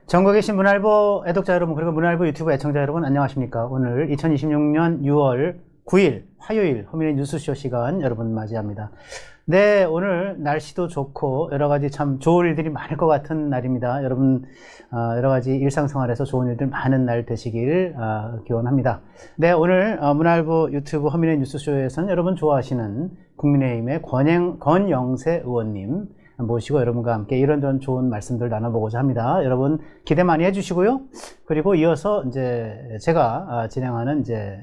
전국에 계신 문화일보 애독자 여러분, 그리고 문화일보 유튜브 애청자 여러분, 안녕하십니까. 오늘 2026년 6월 9일 화요일 허민의 뉴스쇼 시간 여러분 맞이합니다. 네, 오늘 날씨도 좋고 여러 가지 참 좋은 일들이 많을 것 같은 날입니다. 여러분 여러 가지 일상생활에서 좋은 일들 많은 날 되시길 기원합니다. 네, 오늘 문화일보 유튜브 허민의 뉴스쇼에서는 여러분 좋아하시는 국민의힘의 권영세 의원님 모시고 여러분과 함께 이런저런 좋은 말씀들 나눠보고자 합니다. 여러분 기대 많이 해주시고요. 그리고 이어서 이제 제가 진행하는 이제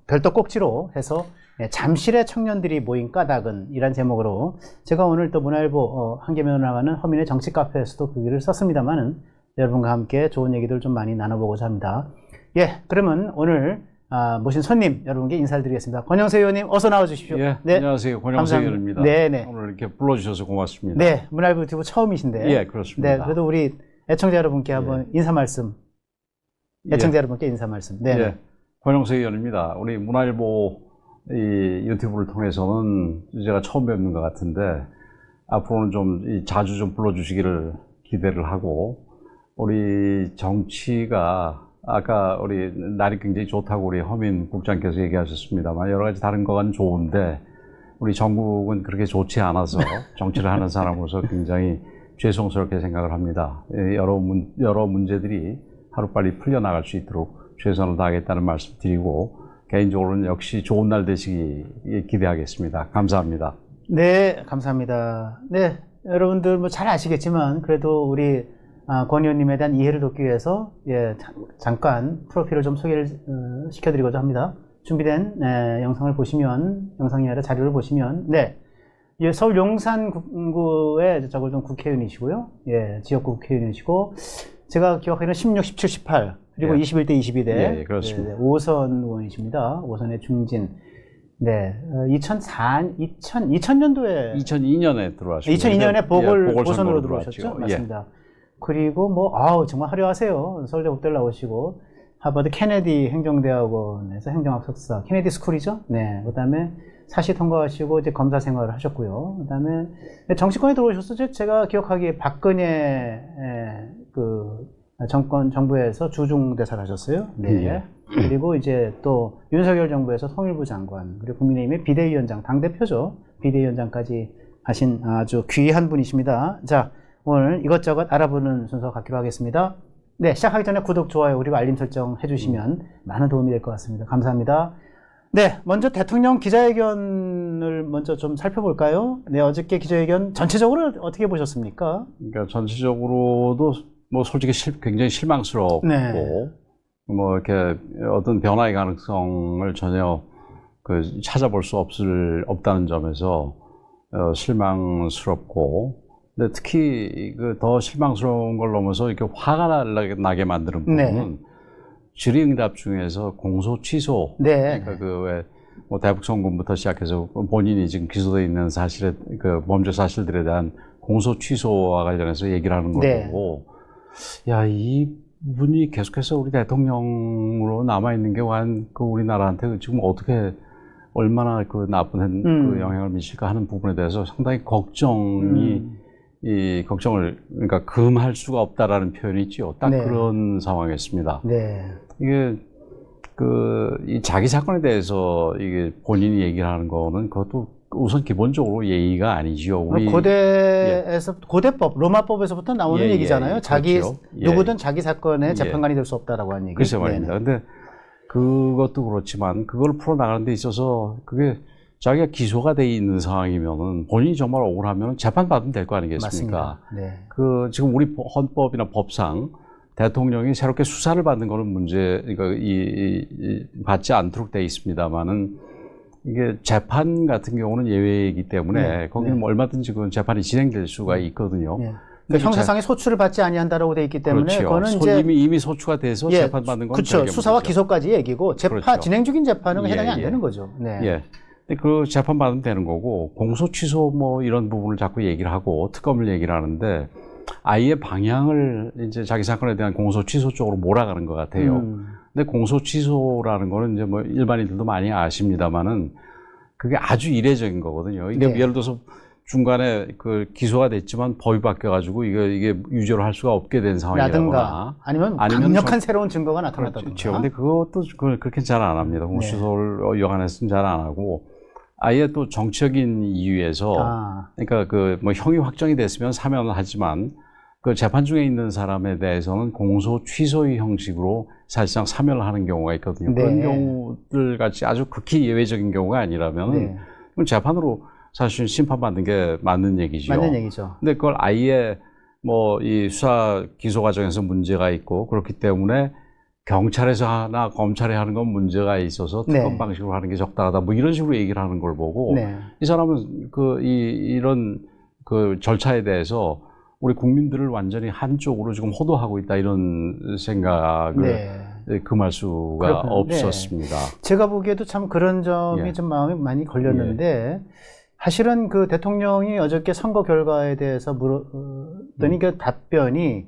별도 꼭지로 해서 잠실의 청년들이 모인 까닭은 이란 제목으로 제가 오늘 또 문화일보 한계면으로 나가는 허민의 정치 카페에서도 그 글을 썼습니다만은 여러분과 함께 좋은 얘기들 좀 많이 나눠보고자 합니다. 예, 그러면 오늘 모신 손님 여러분께 인사를 드리겠습니다. 권영세 의원님 어서 나와주십시오. 예, 네. 안녕하세요. 권영세 의원입니다. 네네. 오늘 이렇게 불러주셔서 고맙습니다. 네, 문화일보 유튜브 처음이신데. 예, 그렇습니다. 네, 그래도 우리 애청자 여러분께 한번 인사 말씀. 애청자 여러분께 인사 말씀. 네. 예, 권영세 의원입니다. 우리 문화일보 이 유튜브를 통해서는 제가 처음 뵙는 것 같은데 앞으로는 좀 자주 좀 불러주시기를 기대를 하고 우리 정치가 아까 우리 날이 굉장히 좋다고 우리 허민 국장께서 얘기하셨습니다만 여러 가지 다른 거는 좋은데 우리 전국은 그렇게 좋지 않아서 정치를 하는 사람으로서 굉장히 죄송스럽게 생각을 합니다. 여러 문제들이 하루빨리 풀려나갈 수 있도록 최선을 다하겠다는 말씀 드리고 개인적으로는 역시 좋은 날 되시기 기대하겠습니다. 감사합니다. 네, 감사합니다. 네, 여러분들 뭐 잘 아시겠지만 그래도 우리 권 의원님에 대한 이해를 돕기 위해서 잠깐 프로필을 좀 소개를 시켜드리고자 합니다. 준비된 영상을 보시면, 영상이 아니라 자료를 보시면, 네, 서울 용산구의 저골동 국회의원이시고요. 예, 지역구 국회의원이시고 제가 기억하기로는 16, 17, 18 그리고 21대, 22대 예, 그렇습니다. 5선 의원이십니다. 5선의 중진. 네, 2000년도에 2002년에 들어왔습니다. 2002년에 보궐선으로 보궐선거로 들어오셨죠? 들어왔죠. 맞습니다. 그리고 뭐 정말 화려하세요. 서울대 국대를 나오시고 하버드 케네디 행정대학원에서 행정학 석사, 케네디 스쿨이죠? 네. 그다음에 사시 통과하시고 이제 검사 생활을 하셨고요. 그다음에 정치권에 들어오셨어요. 제가 기억하기에 박근혜 정부에서 주중대사를 하셨어요. 네. 예. 그리고 이제 또 윤석열 정부에서 통일부 장관, 그리고 국민의힘의 비대위원장, 당대표죠. 비대위원장까지 하신 아주 귀한 분이십니다. 자, 오늘 이것저것 알아보는 순서 갖기로 하겠습니다. 네, 시작하기 전에 구독, 좋아요, 그리고 알림 설정 해주시면 많은 도움이 될 것 같습니다. 감사합니다. 네, 먼저 대통령 기자회견을 먼저 좀 살펴볼까요? 네, 어저께 기자회견 전체적으로 어떻게 보셨습니까? 그러니까 전체적으로도 뭐 솔직히 굉장히 실망스럽고 네. 뭐 이렇게 어떤 변화의 가능성을 전혀 찾아볼 수 없다는 점에서 실망스럽고, 근데 특히 더 실망스러운 걸 넘어서 이렇게 화가 나게 만드는 부분은 네. 질의응답 중에서 공소 취소, 네. 그러니까 뭐 대북송금부터 시작해서 본인이 지금 기소되어 있는 범죄 사실들에 대한 공소 취소와 관련해서 얘기를 하는 걸 네. 보고, 야, 이분이 계속해서 우리 대통령으로 남아있는 게 우리나라한테 지금 어떻게 얼마나 나쁜 영향을 미칠까 하는 부분에 대해서 상당히 걱정을 그러니까 금할 수가 없다라는 표현이 있죠. 딱 네. 그런 상황이었습니다. 네. 이게 이 자기 사건에 대해서 이게 본인이 얘기를 하는 거는 그것도 우선 기본적으로 예의가 아니지요. 고대에서 고대법, 로마법에서부터 나오는 얘기잖아요. 그렇죠. 누구든 자기 사건의 재판관이 될 수 없다라고 하는 얘기. 글쎄 말입니다. 근데 그것도 그렇지만 그걸 풀어나가는 데 있어서 그게 자기가 기소가 돼 있는 상황이면은 본인이 정말 억울하면 재판받으면 될 거 아니겠습니까? 맞습니다. 네. 지금 우리 헌법이나 법상 대통령이 새롭게 수사를 받는 거는 그러니까 받지 않도록 돼 있습니다만은 이게 재판 같은 경우는 예외이기 때문에 거기는 뭐 얼마든지 그 재판이 진행될 수가 있거든요. 네. 그러니까 형사상의 소추를 받지 아니한다라고 돼 있기 때문에 그렇죠. 그거는 이제 이미 소추가 돼서 재판받는 건 그렇죠. 수사와 문제죠. 기소까지 얘기고 그렇죠. 진행 중인 재판은 해당이 안 되는 거죠. 네. 예. 근데 재판 받으면 되는 거고 공소 취소 뭐 이런 부분을 자꾸 얘기를 하고 특검을 얘기를 하는데 아예 방향을 이제 자기 사건에 대한 공소 취소 쪽으로 몰아가는 것 같아요. 근데 공소 취소라는 거는 이제 뭐 일반인들도 많이 아십니다만은 그게 아주 이례적인 거거든요. 이게 예를 들어서 중간에 그 기소가 됐지만 법이 바뀌어가지고 이게 유죄로 할 수가 없게 된 상황이라거나 라든가 아니면 강력한 새로운 증거가 나타났다든가. 그렇죠. 근데 그것도 그렇게 잘 안 합니다. 공수처 여간에서는 잘 안 하고 아예 또 정치적인 이유에서 그러니까 그 뭐 형이 확정이 됐으면 사면을 하지만 그 재판 중에 있는 사람에 대해서는 공소 취소의 형식으로 사실상 사면을 하는 경우가 있거든요. 네. 그런 경우들 같이 아주 극히 예외적인 경우가 아니라면 네. 그럼 재판으로 사실 심판받는 게 맞는 얘기죠. 맞는 얘기죠. 근데 그걸 아예 뭐 이 수사 기소 과정에서 문제가 있고 그렇기 때문에 경찰에서 하나 검찰에 하는 건 문제가 있어서 특검 네. 방식으로 하는 게 적당하다 뭐 이런 식으로 얘기를 하는 걸 보고 네. 이 사람은 이런 그 절차에 대해서 우리 국민들을 완전히 한쪽으로 지금 호도하고 있다 이런 생각을 금할 수가 그렇군요. 없었습니다. 제가 보기에도 참 그런 점이 예. 좀 마음에 많이 걸렸는데 사실은 그 대통령이 어저께 선거 결과에 대해서 물었더니 그 답변이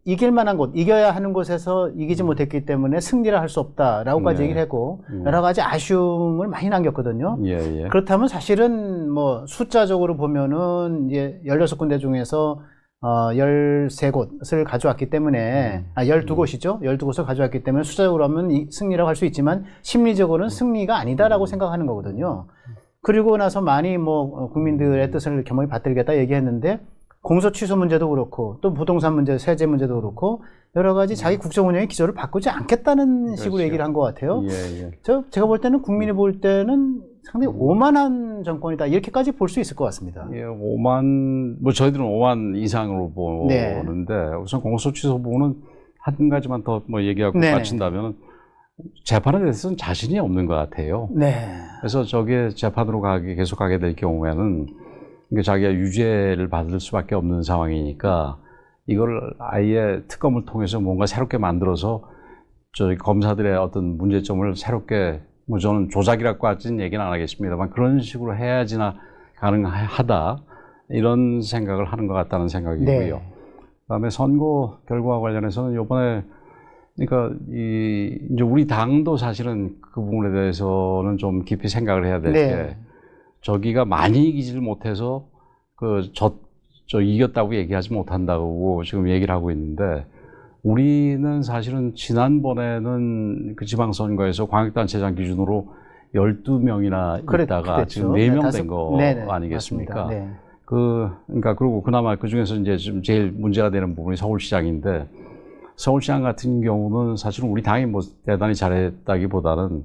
이길 만한 곳, 이겨야 하는 곳에서 이기지 못했기 때문에 승리를 할 수 없다라고까지 네. 얘기를 했고 여러 가지 아쉬움을 많이 남겼거든요. 예. 그렇다면 사실은 뭐 숫자적으로 보면은 이제 16군데 중에서 13곳을 가져왔기 때문에 12곳이죠. 12곳을 가져왔기 때문에 숫자적으로 하면 승리라고 할 수 있지만 심리적으로는 승리가 아니다라고 생각하는 거거든요. 그리고 나서 많이 뭐 국민들의 뜻을 겸허히 받들겠다 얘기했는데 공소 취소 문제도 그렇고 또 부동산 문제, 세제 문제도 그렇고 여러 가지 자기 국정 운영의 기조를 바꾸지 않겠다는 식으로 그렇죠. 얘기를 한 것 같아요. 예. 제가 볼 때는 국민이 볼 때는 상당히 오만한 정권이다 이렇게까지 볼 수 있을 것 같습니다. 예, 5만 뭐 저희들은 5만 이상으로 보는데 우선 공소 취소 부분은 한 가지만 더 뭐 얘기하고 마친다면 재판에 대해서는 자신이 없는 것 같아요. 네. 그래서 저게 재판으로 계속 가게 될 경우에는 그러니까 자기가 유죄를 받을 수밖에 없는 상황이니까 이걸 아예 특검을 통해서 뭔가 새롭게 만들어서 저희 검사들의 어떤 문제점을 새롭게 뭐 저는 조작이라고까지는 얘기는 안 하겠습니다만 그런 식으로 해야지나 가능하다 이런 생각을 하는 것 같다는 생각이고요. 그다음에 선거 결과와 관련해서는 이번에 그러니까 이제 우리 당도 사실은 그 부분에 대해서는 좀 깊이 생각을 해야 될 게 저기가 많이 이기지를 못해서 저 이겼다고 얘기하지 못한다고 지금 얘기를 하고 있는데 우리는 사실은 지난번에는 그 지방선거에서 광역단체장 기준으로 12명이나 있다가 지금 4명 된 거 아니겠습니까? 그러니까 그리고 그나마 그 중에서 이제 좀 제일 문제가 되는 부분이 서울시장인데 서울시장 같은 경우는 사실은 우리 당이 뭐 대단히 잘했다기보다는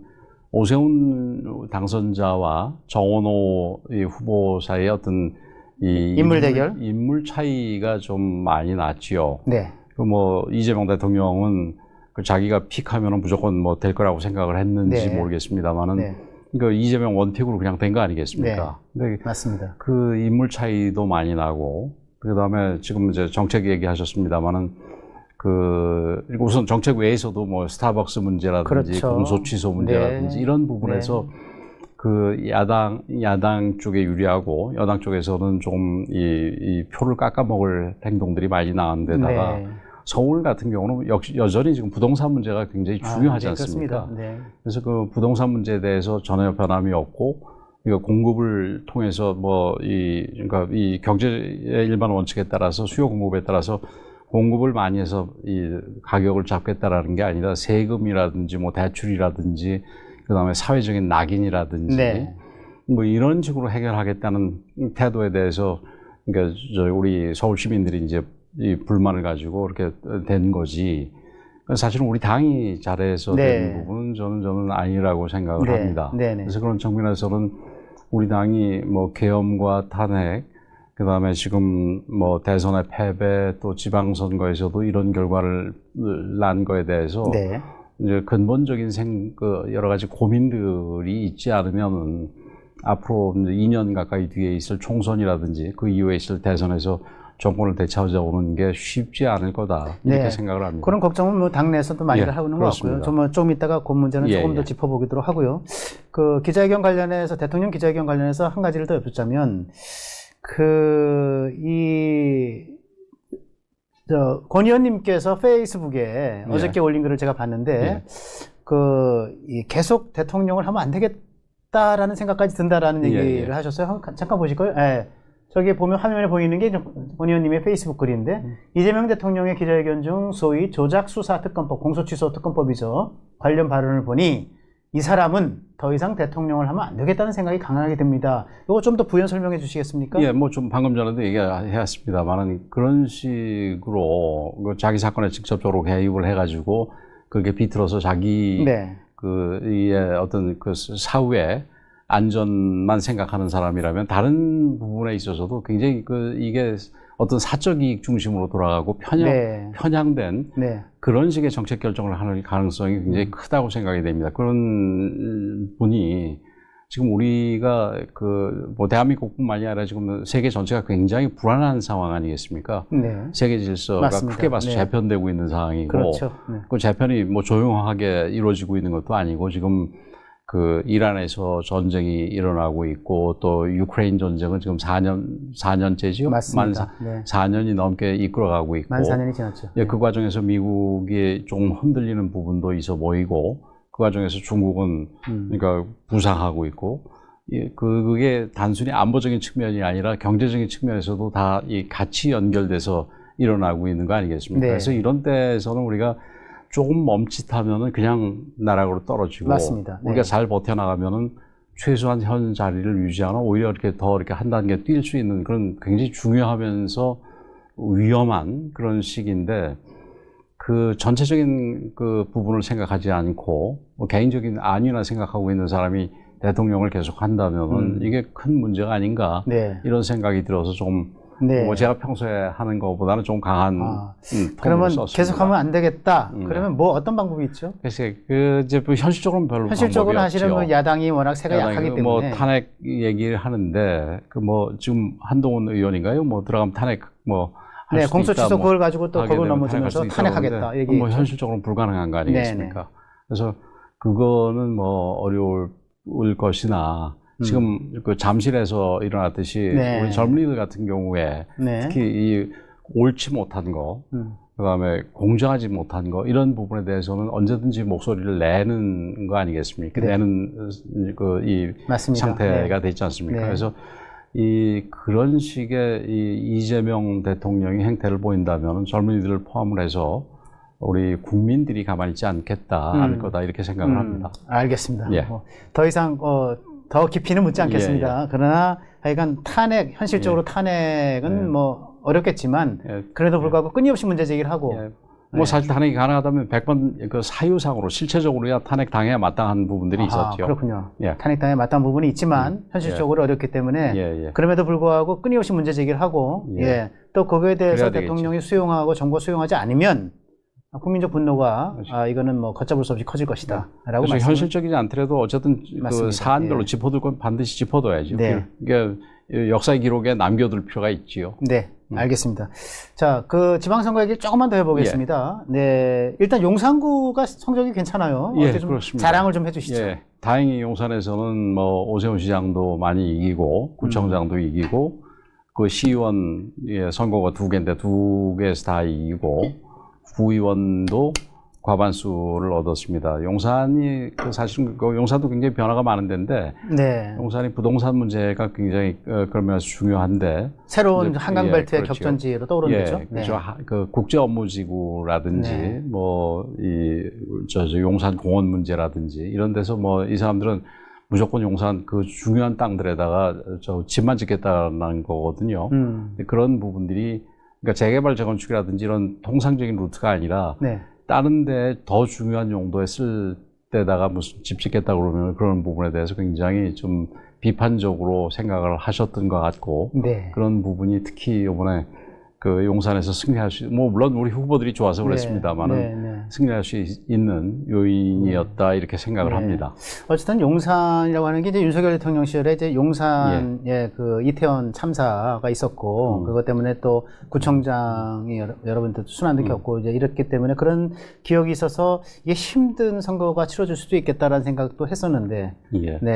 오세훈 당선자와 정원호 후보 사이의 어떤 인물 대결? 인물 차이가 좀 많이 났지요. 네. 그 뭐 이재명 대통령은 그 자기가 픽하면은 무조건 뭐 될 거라고 생각을 했는지 모르겠습니다만은 그 이재명 원픽으로 그냥 된 거 아니겠습니까? 근데 맞습니다. 그 인물 차이도 많이 나고 그다음에 지금 이제 정책 얘기하셨습니다만은 우선 정책 외에서도 뭐 스타벅스 문제라든지 공소 취소 문제라든지 이런 부분에서 그 야당 쪽에 유리하고 여당 쪽에서는 조금 이 표를 깎아먹을 행동들이 많이 나왔는데다가 서울 같은 경우는 역시 여전히 지금 부동산 문제가 굉장히 중요하지 않습니까? 그래서 그 부동산 문제에 대해서 전혀 변함이 없고 이거 공급을 통해서 그러니까 이 경제의 일반 원칙에 따라서 수요 공급에 따라서 공급을 많이 해서 이 가격을 잡겠다라는 게 아니라 세금이라든지 뭐 대출이라든지 그다음에 사회적인 낙인이라든지 뭐 이런 식으로 해결하겠다는 태도에 대해서 그러니까 우리 서울 시민들이 이제 이 불만을 가지고 이렇게 된 거지. 사실은 우리 당이 잘해서 된 부분은 저는 아니라고 생각을 합니다. 그래서 그런 측면에서는 우리 당이 뭐 계엄과 탄핵 그다음에 지금 뭐 대선의 패배 또 지방선거에서도 이런 결과를 난 거에 대해서 이제 근본적인 여러 가지 고민들이 있지 않으면은 앞으로 2년 가까이 뒤에 있을 총선이라든지 그 이후에 있을 대선에서 정권을 되찾아오는 게 쉽지 않을 거다 이렇게 생각을 합니다. 그런 걱정은 뭐 당내에서도 많이들 하는 것 같고요. 좀 이따가 그 문제는 조금 더 짚어보도록 하고요. 그 기자회견 관련해서 대통령 기자회견 관련해서 한 가지를 더 여쭙자면 권 의원님께서 페이스북에 어저께 올린 글을 제가 봤는데 계속 대통령을 하면 안 되겠다 되겠다라는 생각까지 든다라는 예, 얘기를 예. 하셨어요. 잠깐 보실까요? 예. 저기 보면 화면에 보이는 게 권 의원님의 페이스북 글인데 이재명 대통령의 기자회견 중 소위 조작수사특검법, 공소취소특검법이죠. 관련 발언을 보니 이 사람은 더 이상 대통령을 하면 안 되겠다는 생각이 강하게 듭니다. 이거 좀 더 부연 설명해 주시겠습니까? 예, 뭐 좀 방금 전에도 얘기했습니다만은 그런 식으로 그 자기 사건에 직접적으로 개입을 해가지고 그렇게 비틀어서 자기 네. 이 어떤 그 사후에 안전만 생각하는 사람이라면 다른 부분에 있어서도 굉장히 이게 어떤 사적 이익 중심으로 돌아가고 네. 편향된 네. 그런 식의 정책 결정을 하는 가능성이 굉장히 크다고 생각이 됩니다. 그런 분이 지금 우리가 뭐 대한민국뿐만이 아니라 지금 세계 전체가 굉장히 불안한 상황 아니겠습니까? 네. 세계 질서가 맞습니다. 크게 봐서 네. 재편되고 있는 상황이고, 그렇죠. 네. 그 재편이 뭐 조용하게 이루어지고 있는 것도 아니고 지금 이란에서 전쟁이 일어나고 있고 또 유크레인 전쟁은 지금 4년째지요? 맞습니다. 네. 4년이 넘게 이끌어가고 있고. 만 4년이 지났죠. 예, 그 과정에서 미국이 좀 흔들리는 부분도 있어 보이고, 그 과정에서 중국은 그러니까 부상하고 있고, 예, 그게 단순히 안보적인 측면이 아니라 경제적인 측면에서도 다 같이 연결돼서 일어나고 있는 거 아니겠습니까? 네. 그래서 이런 때에서는 우리가 조금 멈칫하면은 그냥 나락으로 떨어지고, 맞습니다. 네. 우리가 잘 버텨나가면은 최소한 현 자리를 유지하나 오히려 이렇게 한 단계 뛸 수 있는 그런 굉장히 중요하면서 위험한 그런 시기인데, 그 전체적인 그 부분을 생각하지 않고 뭐 개인적인 안위나 생각하고 있는 사람이 대통령을 계속 한다면은 이게 큰 문제가 아닌가 네. 이런 생각이 들어서 좀 네. 뭐 제가 평소에 하는 것보다는 좀 강한 그러면 톤으로 썼습니다. 계속하면 안 되겠다. 그러면 뭐 어떤 방법이 있죠? 그래서 이제 현실적으로는 별로 현실적으로 방법이 사실은 없죠. 뭐 야당이 워낙 세가 약하기 때문에 뭐 탄핵 얘기를 하는데 뭐 지금 한동훈 의원인가요? 뭐 들어가면 탄핵 뭐 할 네, 수도 공소취소 있다, 뭐 그걸 가지고 또 하게 거을 되면 넘어지면서 탄핵할 수 탄핵하겠다 있다고 얘기. 뭐 현실적으로는 불가능한 거 아니겠습니까? 그래서 그거는 뭐 어려울 것이나 지금 그 잠실에서 일어났듯이 네. 우리 젊은이들 같은 경우에 네. 특히 이 옳지 못한 거, 그다음에 공정하지 못한 거 이런 부분에 대해서는 언제든지 목소리를 내는 거 아니겠습니까? 네. 내는 이 맞습니다. 상태가 네. 됐지 않습니까? 네. 그래서 그런 식의 이재명 대통령이 행태를 보인다면 젊은이들을 포함을 해서 우리 국민들이 가만히 있지 않을 거다 이렇게 생각을 합니다. 알겠습니다. 예. 더 이상 더 깊이는 묻지 않겠습니다. 예. 그러나 하여간 현실적으로 탄핵은 뭐 어렵겠지만 그래도 불구하고 끊임없이 문제 제기를 하고 뭐 사실 탄핵이 가능하다면 100번 그 사유상으로 실체적으로야 탄핵 당해야 마땅한 부분들이 있었죠. 그렇군요. 예. 탄핵당에 마땅한 부분이 있지만 현실적으로 어렵기 때문에 그럼에도 불구하고 끊임없이 문제 제기를 하고 또 거기에 대해서 대통령이 수용하고 정부가 수용하지 않으면 국민적 분노가 이거는 뭐 걷잡을 수 없이 커질 것이다. 라고 그래서 현실적이지 않더라도 어쨌든 그 사안별로 짚어둘 건 반드시 짚어둬야죠. 네. 이게 역사의 기록에 남겨둘 필요가 있지요. 네, 알겠습니다. 자, 그 지방선거 얘기 조금만 더 해보겠습니다. 네, 일단 용산구가 성적이 괜찮아요. 어떻게 좀 그렇습니다. 자랑을 좀 해주시죠. 다행히 용산에서는 뭐 오세훈 시장도 많이 이기고 구청장도 이기고 그 시의원 선거가 2개인데 2개에서 다 이기고 구의원도 과반수를 얻었습니다. 용산이 사실 용산도 굉장히 변화가 많은 데인데 용산이 부동산 문제가 굉장히 그러면서 중요한데 새로운 한강벨트의 그렇죠. 격전지로 떠오르는 거죠. 그렇죠. 그 국제 업무지구라든지 용산 공원 문제라든지 이런 데서 뭐 이 사람들은 무조건 용산 그 중요한 땅들에다가 집만 짓겠다는 거거든요. 그런 부분들이 그러니까 재개발 재건축이라든지 이런 통상적인 루트가 아니라 다른 데 더 중요한 용도에 쓸 데다가 무슨 집 짓겠다 그러면 그런 부분에 대해서 굉장히 좀 비판적으로 생각을 하셨던 것 같고 그런 부분이 특히 이번에 그 용산에서 승리할 수, 뭐 물론 우리 후보들이 좋아서 그랬습니다만은 승리할 수 있는 요인이었다 이렇게 생각을 합니다. 어쨌든 용산이라고 하는 게 이제 윤석열 대통령 시절에 이제 용산에 그 이태원 참사가 있었고 그것 때문에 또 구청장이 여러분들 순환도 겪고 이제 이랬기 때문에 그런 기억이 있어서 이게 힘든 선거가 치러질 수도 있겠다라는 생각도 했었는데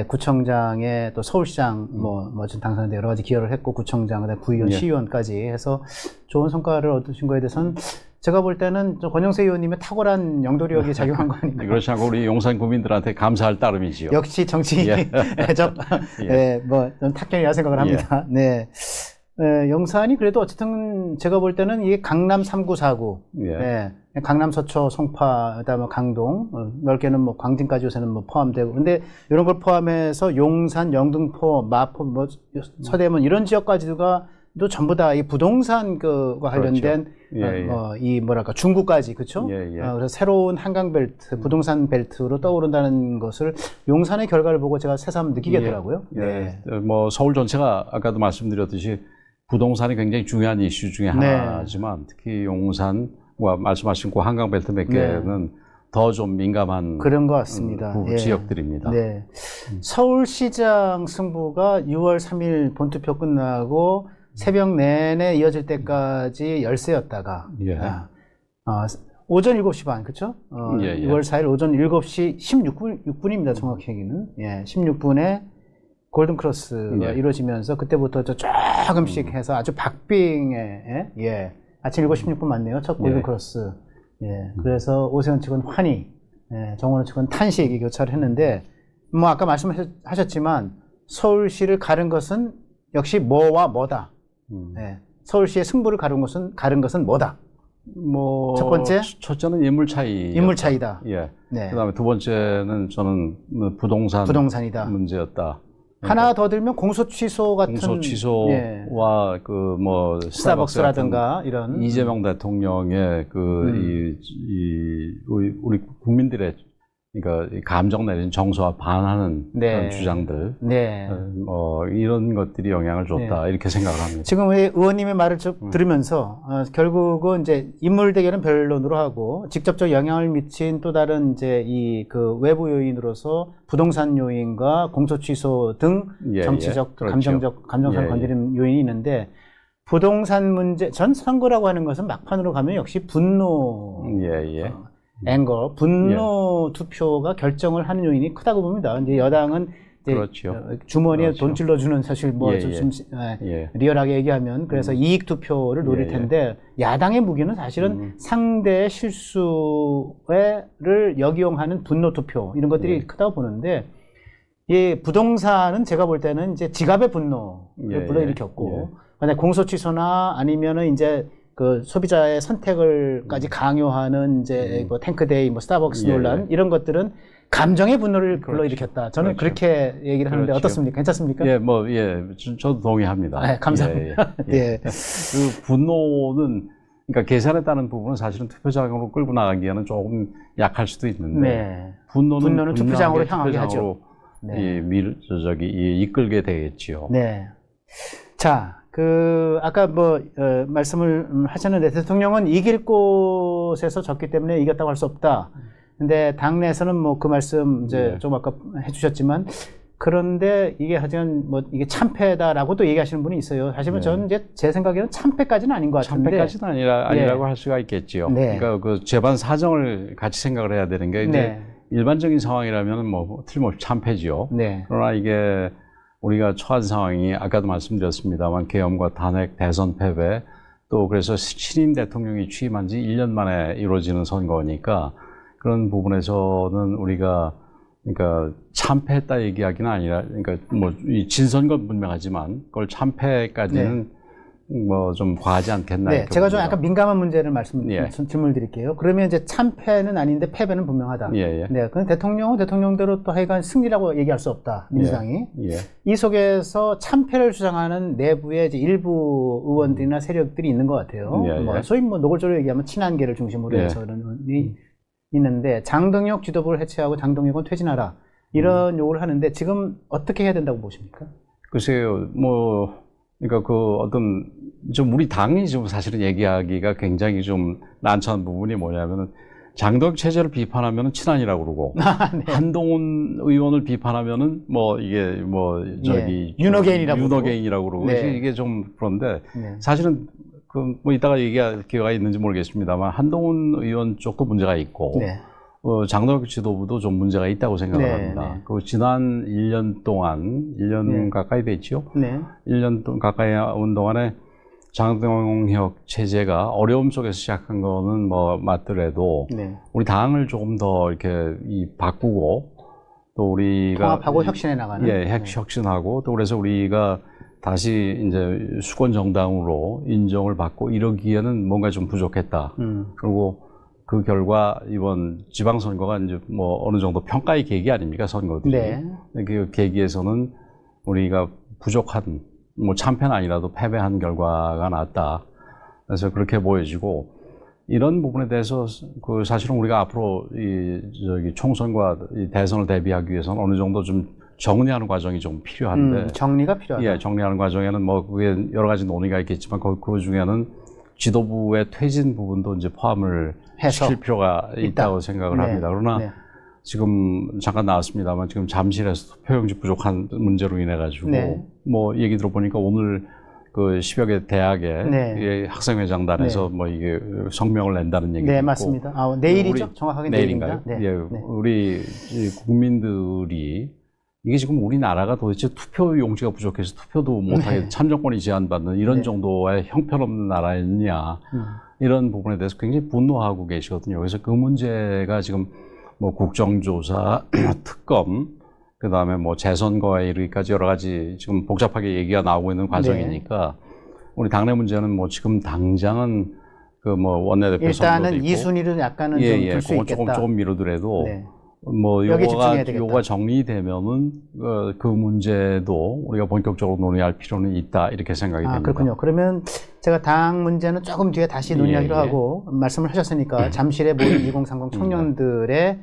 구청장에 또 서울시장 뭐 당선인데 여러 가지 기여를 했고 구청장, 그다음에 구의원, 시의원까지 해서 좋은 성과를 얻으신 거에 대해서는 제가 볼 때는 저 권영세 의원님의 탁월한 영도력이 작용한 거 아닌가. 그렇지 않고 우리 용산 구민들한테 감사할 따름이지요. 역시 정치적 뭐 탁견이라 생각을 합니다. 네. 용산이 그래도 어쨌든 제가 볼 때는 이게 강남 3구 4구, 강남 서초, 송파, 그다음에 강동, 넓게는 뭐 광진까지 요새는 뭐 포함되고, 근데 이런 걸 포함해서 용산, 영등포, 마포, 뭐 서대문 이런 지역까지가 또 전부 다 이 부동산 그와 관련된 이 뭐랄까 중구까지 그렇죠? 그래서 새로운 한강 벨트, 부동산 벨트로 떠오른다는 것을 용산의 결과를 보고 제가 새삼 느끼겠더라고요. 뭐 서울 전체가 아까도 말씀드렸듯이 부동산이 굉장히 중요한 이슈 중에 하나지만 특히 용산과 말씀하신 그 한강 벨트 몇 개는 더 좀 민감한 그런 것 같습니다. 지역들입니다. 서울시장 승부가 6월 3일 본투표 끝나고 새벽 내내 이어질 때까지 열세였다가 오전 7시 반, 그렇죠? 6월 4일 오전 7시 16분입니다. 정확히 얘기는. 16분에 골든크로스가 이루어지면서 그때부터 조금씩 해서 아주 박빙의 아침 7시 16분 맞네요. 첫 골든크로스. 그래서 오세훈 측은 환희, 정원호 측은 탄식이 교차를 했는데 뭐 아까 말씀하셨지만 서울시를 가른 것은 역시 뭐와 뭐다. 서울시의 승부를 가른 것은 뭐다? 뭐 첫 번째? 첫째는 인물 차이. 인물 차이다. 그다음에 두 번째는 저는 부동산이다. 문제였다. 하나 더 들면 공소 취소 같은 공소취소와 그 뭐 스타벅스라든가 이런 이재명 대통령의 우리 국민들의 그러니까 감정 내린 정서와 반하는 그런 주장들, 이런 것들이 영향을 줬다 이렇게 생각을 합니다. 지금 의원님의 말을 들으면서 결국은 이제 인물 대결은 변론으로 하고 직접적 영향을 미친 또 다른 이제 이 그 외부 요인으로서 부동산 요인과 공소 취소 등 정치적, 감정상 건드리는 요인이 있는데. 부동산 문제, 전 선거라고 하는 것은 막판으로 가면 역시 분노, 앵거, 분노 투표가 결정을 하는 요인이 크다고 봅니다. 이제 여당은 이제 주머니에 돈 찔러주는 사실 뭐 리얼하게 얘기하면 그래서 이익 투표를 노릴 텐데 야당의 무기는 사실은 상대의 실수를 역이용하는 분노 투표 이런 것들이 크다고 보는데 이 부동산은 제가 볼 때는 이제 지갑의 분노를 불러일으켰고 근데 공소 취소나 아니면은 이제 그 소비자의 선택을까지 강요하는 이제 뭐 탱크데이, 뭐 스타벅스 논란 이런 것들은 감정의 분노를 불러일으켰다. 저는 그렇게 얘기를 하는데 어떻습니까? 괜찮습니까? 저도 동의합니다. 감사합니다. 그 분노는 그러니까 계산에 따른 부분은 사실은 투표장으로 끌고 나가기에는 조금 약할 수도 있는데 분노는 투표장으로 향하게 하죠. 이끌게 되겠지요. 자. 아까 말씀을 하셨는데, 대통령은 이길 곳에서 졌기 때문에 이겼다고 할 수 없다. 근데, 당내에서는 뭐 그 말씀 좀 아까 해주셨지만, 그런데 이게 하지만 이게 참패다라고도 얘기하시는 분이 있어요. 하지만 저는 이제 제 생각에는 참패까지는 아닌 것 같은데. 참패까지는 아니라고 할 수가 있겠지요. 그러니까 그 재반 사정을 같이 생각을 해야 되는 게, 이제 일반적인 상황이라면 뭐 틀림없이 참패지요. 그러나 이게, 우리가 처한 상황이 아까도 말씀드렸습니다만 계엄과 탄핵, 대선 패배 또 그래서 신임 대통령이 취임한 지 1년 만에 이루어지는 선거니까 그런 부분에서는 우리가 그러니까 참패했다 얘기하기는 아니라 그러니까 뭐 진선 건 분명하지만 그걸 참패까지는 뭐 좀 과하지 않겠나. 제가 좀 약간 민감한 문제를 질문을 드릴게요. 그러면 이제 참패는 아닌데 패배는 분명하다. 그럼 대통령은 대통령대로 또 하여간 승리라고 얘기할 수 없다. 민주당이. 이 속에서 참패를 주장하는 내부의 이제 일부 의원들이나 세력들이 있는 것 같아요. 소위 뭐 노골적으로 얘기하면 친한계를 중심으로 해서 그런 의원이 있는데 장동혁 지도부를 해체하고 장동혁은 퇴진하라. 이런 요구를 하는데 지금 어떻게 해야 된다고 보십니까? 글쎄요, 그러니까 좀 우리 당이 좀 사실은 얘기하기가 굉장히 좀 난처한 부분이 뭐냐면은 장동혁 체제를 비판하면은 친한이라고 그러고 한동훈 의원을 비판하면은 윤호개인이라고 그러고 이게 좀 그런데 사실은 이따가 얘기할 기회가 있는지 모르겠습니다만 한동훈 의원 쪽도 문제가 있고 장동혁 지도부도 좀 문제가 있다고 생각을 합니다. 그 지난 1년 동안 1년 가까이 됐죠. 1년 가까이 온 동안에 장동혁 체제가 어려움 속에서 시작한 거는 뭐 맞더라도 네. 우리 당을 조금 더 이렇게 바꾸고 또 우리가 통합하고 혁신해 나가는. 혁신하고 또 그래서 우리가 다시 이제 수권 정당으로 인정을 받고 이러기에는 뭔가 좀 부족했다. 그리고 그 결과 이번 지방선거가 이제 뭐 어느 정도 평가의 계기 아닙니까, 선거들이. 네. 그 계기에서는 우리가 부족한, 뭐 참패는 아니라도 패배한 결과가 났다. 그래서 그렇게 보여지고, 이런 부분에 대해서 그 사실은 우리가 앞으로 총선과 이 대선을 대비하기 위해서는 어느 정도 좀 정리하는 과정이 좀 필요한데. 정리가 필요하다. 예, 정리하는 과정에는 뭐 그게 여러 가지 논의가 있겠지만 그 중에는 지도부의 퇴진 부분도 이제 포함을 시킬 필요가 있다고 생각을 합니다. 그러나 지금 잠깐 나왔습니다만 지금 잠실에서 투표용지 부족한 문제로 인해 가지고 뭐 얘기 들어보니까 오늘 그 10여 개 대학의 학생회장단에서 뭐 이게 성명을 낸다는 얘기도 있고. 맞습니다. 내일이죠? 정확하게 내일인가요? 우리 국민들이 이게 지금 우리나라가 도대체 투표 용지가 부족해서 투표도 못하게 참정권이 제한받는 이런 정도의 형편없는 나라였냐 이런 부분에 대해서 굉장히 분노하고 계시거든요. 그래서 그 문제가 지금 뭐 국정조사, 특검, 그 다음에 뭐 재선거에 이르기까지 여러 가지 지금 복잡하게 얘기가 나오고 있는 과정이니까 우리 당내 문제는 뭐 지금 당장은 그 뭐 원내대표 선거도 있고 일단은 2순위를 약간은 좀 둘 수 있겠다. 조금 미루더라도 뭐 요거가 정리되면은 그 문제도 우리가 본격적으로 논의할 필요는 있다 이렇게 생각이 됩니다. 그렇군요. 그러면 제가 당 문제는 조금 뒤에 다시 논의하기로 하고 말씀을 하셨으니까 잠실의 모든 2030 청년들의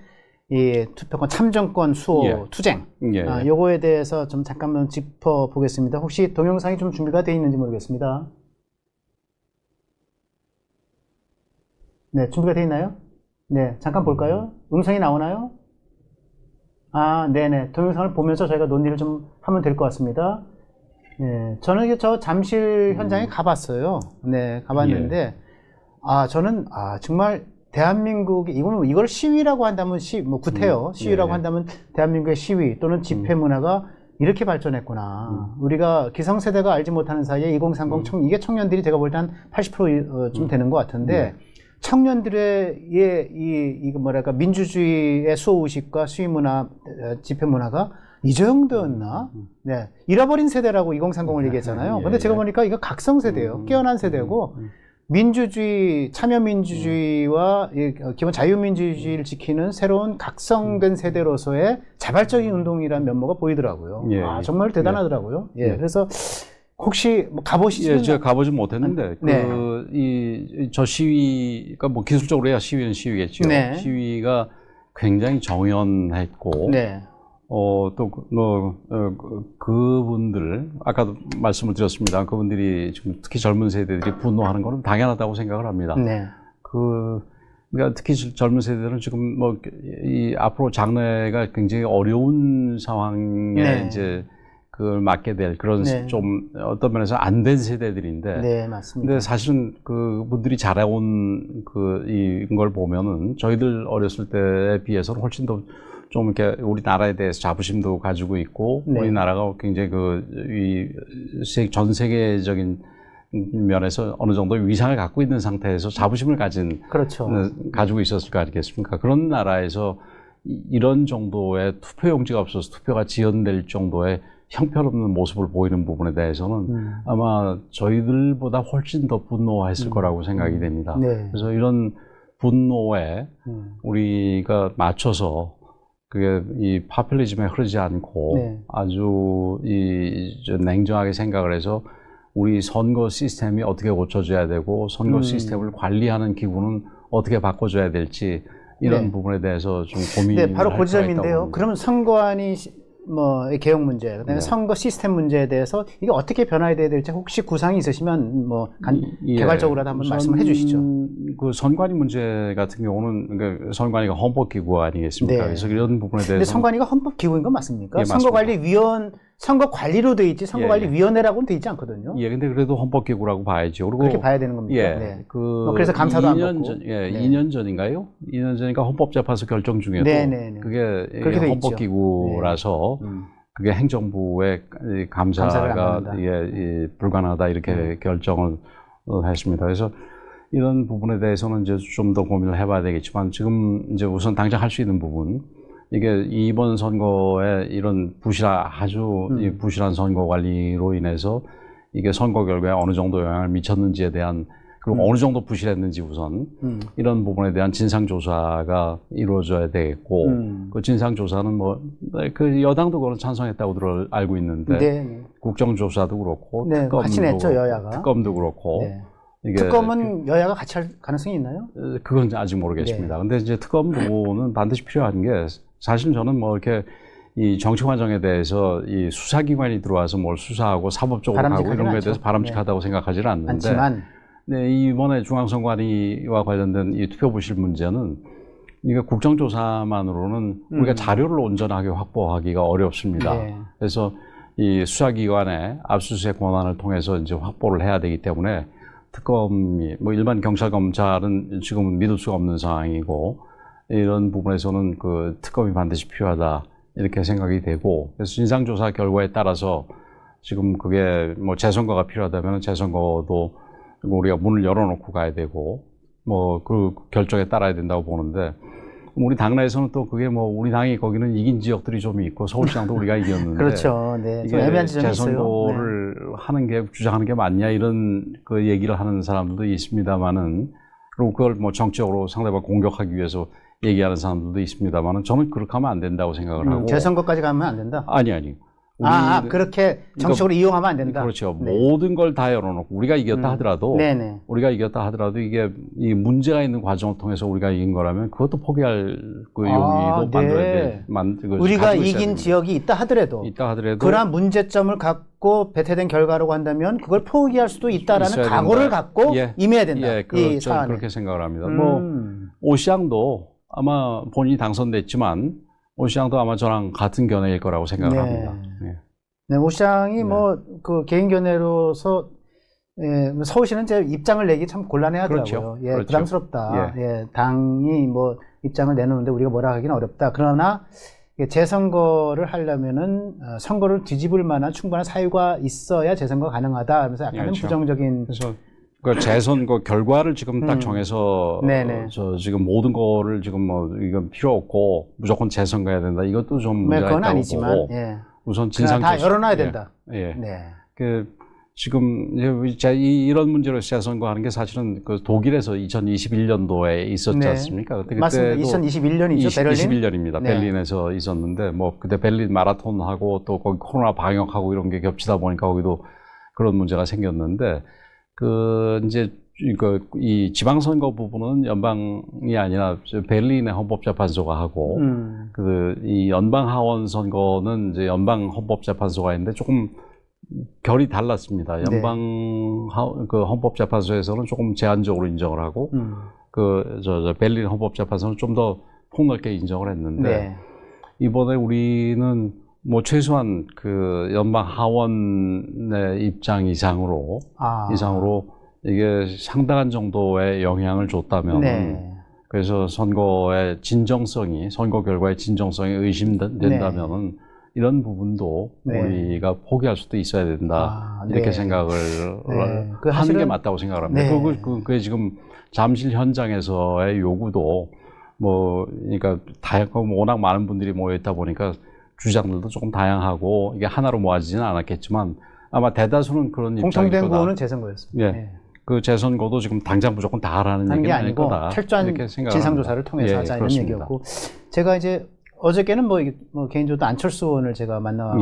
이 투표권 참정권 수호 투쟁 요거에 대해서 좀 잠깐만 짚어보겠습니다. 혹시 동영상이 좀 준비가 되어 있는지 모르겠습니다. 네, 준비가 되어 있나요? 네, 잠깐 볼까요? 음성이 나오나요? 네네. 동영상을 보면서 저희가 논의를 좀 하면 될 것 같습니다. 네, 저는 저 잠실 현장에 가봤어요. 네, 가봤는데, 저는, 정말 대한민국이, 이걸 시위라고 한다면 뭐 구태여 시위라고 한다면 대한민국의 시위 또는 집회 문화가 이렇게 발전했구나. 우리가 기성세대가 알지 못하는 사이에 2030 이게 청년들이 제가 볼 때 한 80%좀 되는 것 같은데, 청년들의 민주주의의 수호의식과 시위문화, 집회문화가 이 정도였나? 네. 잃어버린 세대라고 2030을 얘기했잖아요. 근데 제가 보니까 이거 각성세대예요. 깨어난 세대고, 민주주의, 참여민주주의와 기본 자유민주주의를 지키는 새로운 각성된 세대로서의 자발적인 운동이라는 면모가 보이더라고요. 정말 대단하더라고요. 그래서 혹시 뭐 가보시죠? 제가 가보진 못했는데 저 시위가 뭐 기술적으로 해야 시위는 시위겠죠. 시위가 굉장히 정연했고 또 그분들 아까도 말씀을 드렸습니다. 그분들이 지금 특히 젊은 세대들이 분노하는 거는 당연하다고 생각을 합니다. 그러니까 특히 젊은 세대들은 지금 뭐 이 앞으로 장래가 굉장히 어려운 상황에 이제 그걸 맡게 될 그런 좀 어떤 면에서 안 된 세대들인데. 맞습니다. 근데 사실은 그분들이 자라온 이걸 보면은 저희들 어렸을 때에 비해서는 훨씬 더 좀 이렇게 우리나라에 대해서 자부심도 가지고 있고 우리나라가 굉장히 전 세계적인 면에서 어느 정도 위상을 갖고 있는 상태에서 자부심을 가지고 있었을 거 아니겠습니까? 그런 나라에서 이런 정도의 투표용지가 없어서 투표가 지연될 정도의 형편없는 모습을 보이는 부분에 대해서는 아마 저희들보다 훨씬 더 분노했을 거라고 생각이 됩니다. 그래서 이런 분노에 우리가 맞춰서 그게 이 파퓰리즘에 흐르지 않고 아주 냉정하게 생각을 해서 우리 선거 시스템이 어떻게 고쳐져야 되고 선거 시스템을 관리하는 기구는 어떻게 바꿔줘야 될지 이런 부분에 대해서 좀 고민을 바로 할 그 필요가 지점인데요. 있다고 그러면 선거안이 뭐 개혁 문제, 그다음에 선거 시스템 문제에 대해서 이게 어떻게 변화해야 될지 혹시 구상이 있으시면 뭐 개발적으로라도 한번 말씀을 해주시죠. 그 선관위 문제 같은 경우는 그러니까 선관위가 헌법기구 아니겠습니까? 그래서 이런 부분에 대해서. 근데 선관위가 헌법기구인 건 맞습니까? 선거관리위원 선거관리로 돼 있지 선거관리위원회라고는 돼 있지 않거든요. 근데 그래도 헌법기구라고 봐야죠. 그리고 그렇게 봐야 되는 겁니까? 그래서 감사도 안 받고. 2년 전인가요? 2년 전인가 헌법재판소 결정 중에도 그게 헌법기구라서 그게 행정부의 이 감사를 안 감사가 받는다. 이게 불가능하다 이렇게 결정을 했습니다. 그래서 이런 부분에 대해서는 이제 좀 더 고민을 해봐야 되겠지만 지금 이제 우선 당장 할 수 있는 부분 이게 이번 선거에 이런 아주 이 부실한 선거 관리로 인해서 이게 선거 결과에 어느 정도 영향을 미쳤는지에 대한 그리고 어느 정도 부실했는지 우선 이런 부분에 대한 진상조사가 이루어져야 되겠고 그 진상조사는 뭐 그 여당도 그걸 찬성했다고 알고 있는데 네. 국정조사도 그렇고 네, 같이 냈죠, 여야가. 특검도 그렇고 네. 이게 특검은 여야가 같이 할 가능성이 있나요? 그건 아직 모르겠습니다. 네. 근데 이제 특검 부분은 반드시 필요한 게 사실 저는 뭐 이렇게 이 정치 과정에 대해서 이 수사기관이 들어와서 뭘 수사하고 사법적으로 하고 이런 거에 대해서 않죠. 바람직하다고 생각하지는 않는데 않지만 네, 이번에 중앙선관위와 관련된 이 투표 부실 문제는 이게 국정조사만으로는 우리가 자료를 온전하게 확보하기가 어렵습니다. 네. 그래서 이 수사기관의 압수수색 권한을 통해서 이제 확보를 해야 되기 때문에 특검이 뭐 일반 경찰 검찰은 지금은 믿을 수가 없는 상황이고 이런 부분에서는 그 특검이 반드시 필요하다 이렇게 생각이 되고 그래서 진상조사 결과에 따라서 지금 그게 뭐 재선거가 필요하다면 재선거도 우리가 문을 열어놓고 가야 되고 뭐 그 결정에 따라야 된다고 보는데 우리 당내에서는 또 그게 뭐 우리 당이 거기는 이긴 지역들이 좀 있고 서울시장도 우리가 이겼는데 그렇죠. 네. 좀 이게 애매한 지점이 재선거를 하는 게 주장하는 게 맞냐 이런 그 얘기를 하는 사람들도 있습니다만은 그리고 그걸 뭐 정치적으로 상대방 공격하기 위해서 얘기하는 사람들도 있습니다만은 저는 그렇게 하면 안 된다고 생각을 하고 재선거까지 가면 안 된다. 아니 그렇게 정치적으로 이용하면 안 된다. 그렇죠. 네. 모든 걸 다 열어놓고 우리가 이겼다 하더라도 네네. 우리가 이겼다 하더라도 이게 이 문제가 있는 과정을 통해서 우리가 이긴 거라면 그것도 포기할 그 용의도 만들어야 돼. 우리가 이긴 지역이 있다 하더라도 그러한 문제점을 갖고 배태된 결과라고 한다면 그걸 포기할 수도 있다라는 각오를 갖고 임해야 된다. 예, 이 저는 사안에. 그렇게 생각을 합니다. 뭐 오시장도 아마 본인이 당선됐지만 오시장도 아마 저랑 같은 견해일 거라고 생각을 합니다. 네. 네, 오 시장이 뭐 그 개인 견해로서 서울시는 제 입장을 내기 참 곤란해하더라고요. 그렇죠. 예, 그렇죠. 부담스럽다. 예, 당이 뭐 입장을 내놓는데 우리가 뭐라 하기는 어렵다. 그러나 재선거를 하려면은 선거를 뒤집을 만한 충분한 사유가 있어야 재선거 가능하다. 하면서 약간은 그렇죠. 부정적인. 그래서 그 재선거 결과를 지금 딱 정해서 저 지금 모든 거를 지금 뭐 이건 필요 없고 무조건 재선거해야 된다. 이것도 좀 문제가 그건 있다고 아니지만 보고 우선 진상 다 열어놔야 된다. 예. 네. 그 지금 이런 문제로 재선거하는 게 사실은 그 독일에서 2021년도에 있었지 않습니까? 그때 맞습니다. 2021년이죠. 베를린. 21년입니다. 베를린에서 있었는데 뭐 그때 베를린 마라톤하고 또 거기 코로나 방역하고 이런 게 겹치다 보니까 거기도 그런 문제가 생겼는데 그 이제 이 지방선거 부분은 연방이 아니라 베를린의 헌법재판소가 하고 이 연방 하원 선거는 이제 연방 헌법재판소가 있는데 조금 결이 달랐습니다. 연방 그 헌법재판소에서는 조금 제한적으로 인정을 하고 저 베를린 헌법재판소는 좀 더 폭넓게 인정을 했는데 이번에 우리는 뭐 최소한 그 연방 하원의 입장 이상으로 이게 상당한 정도의 영향을 줬다면 그래서 선거의 진정성이 선거 결과의 진정성이 의심된다면은 이런 부분도 우리가 포기할 수도 있어야 된다 이렇게 생각을 하는 게 맞다고 생각을 합니다. 그게 지금 잠실 현장에서의 요구도 뭐 그러니까 워낙 많은 분들이 모여 있다 보니까 주장들도 조금 다양하고 이게 하나로 모아지지는 않았겠지만 아마 대다수는 그런 입장일 거다. 공통된 구호는 재선거였습니다. 그 재선거도 지금 당장 무조건 다 하라는 얘기는 아닐 거다. 철저한 진상조사를 통해서 하자 이런 얘기였고 제가 이제 어저께는 뭐 개인적으로 안철수 의원을 제가 만나서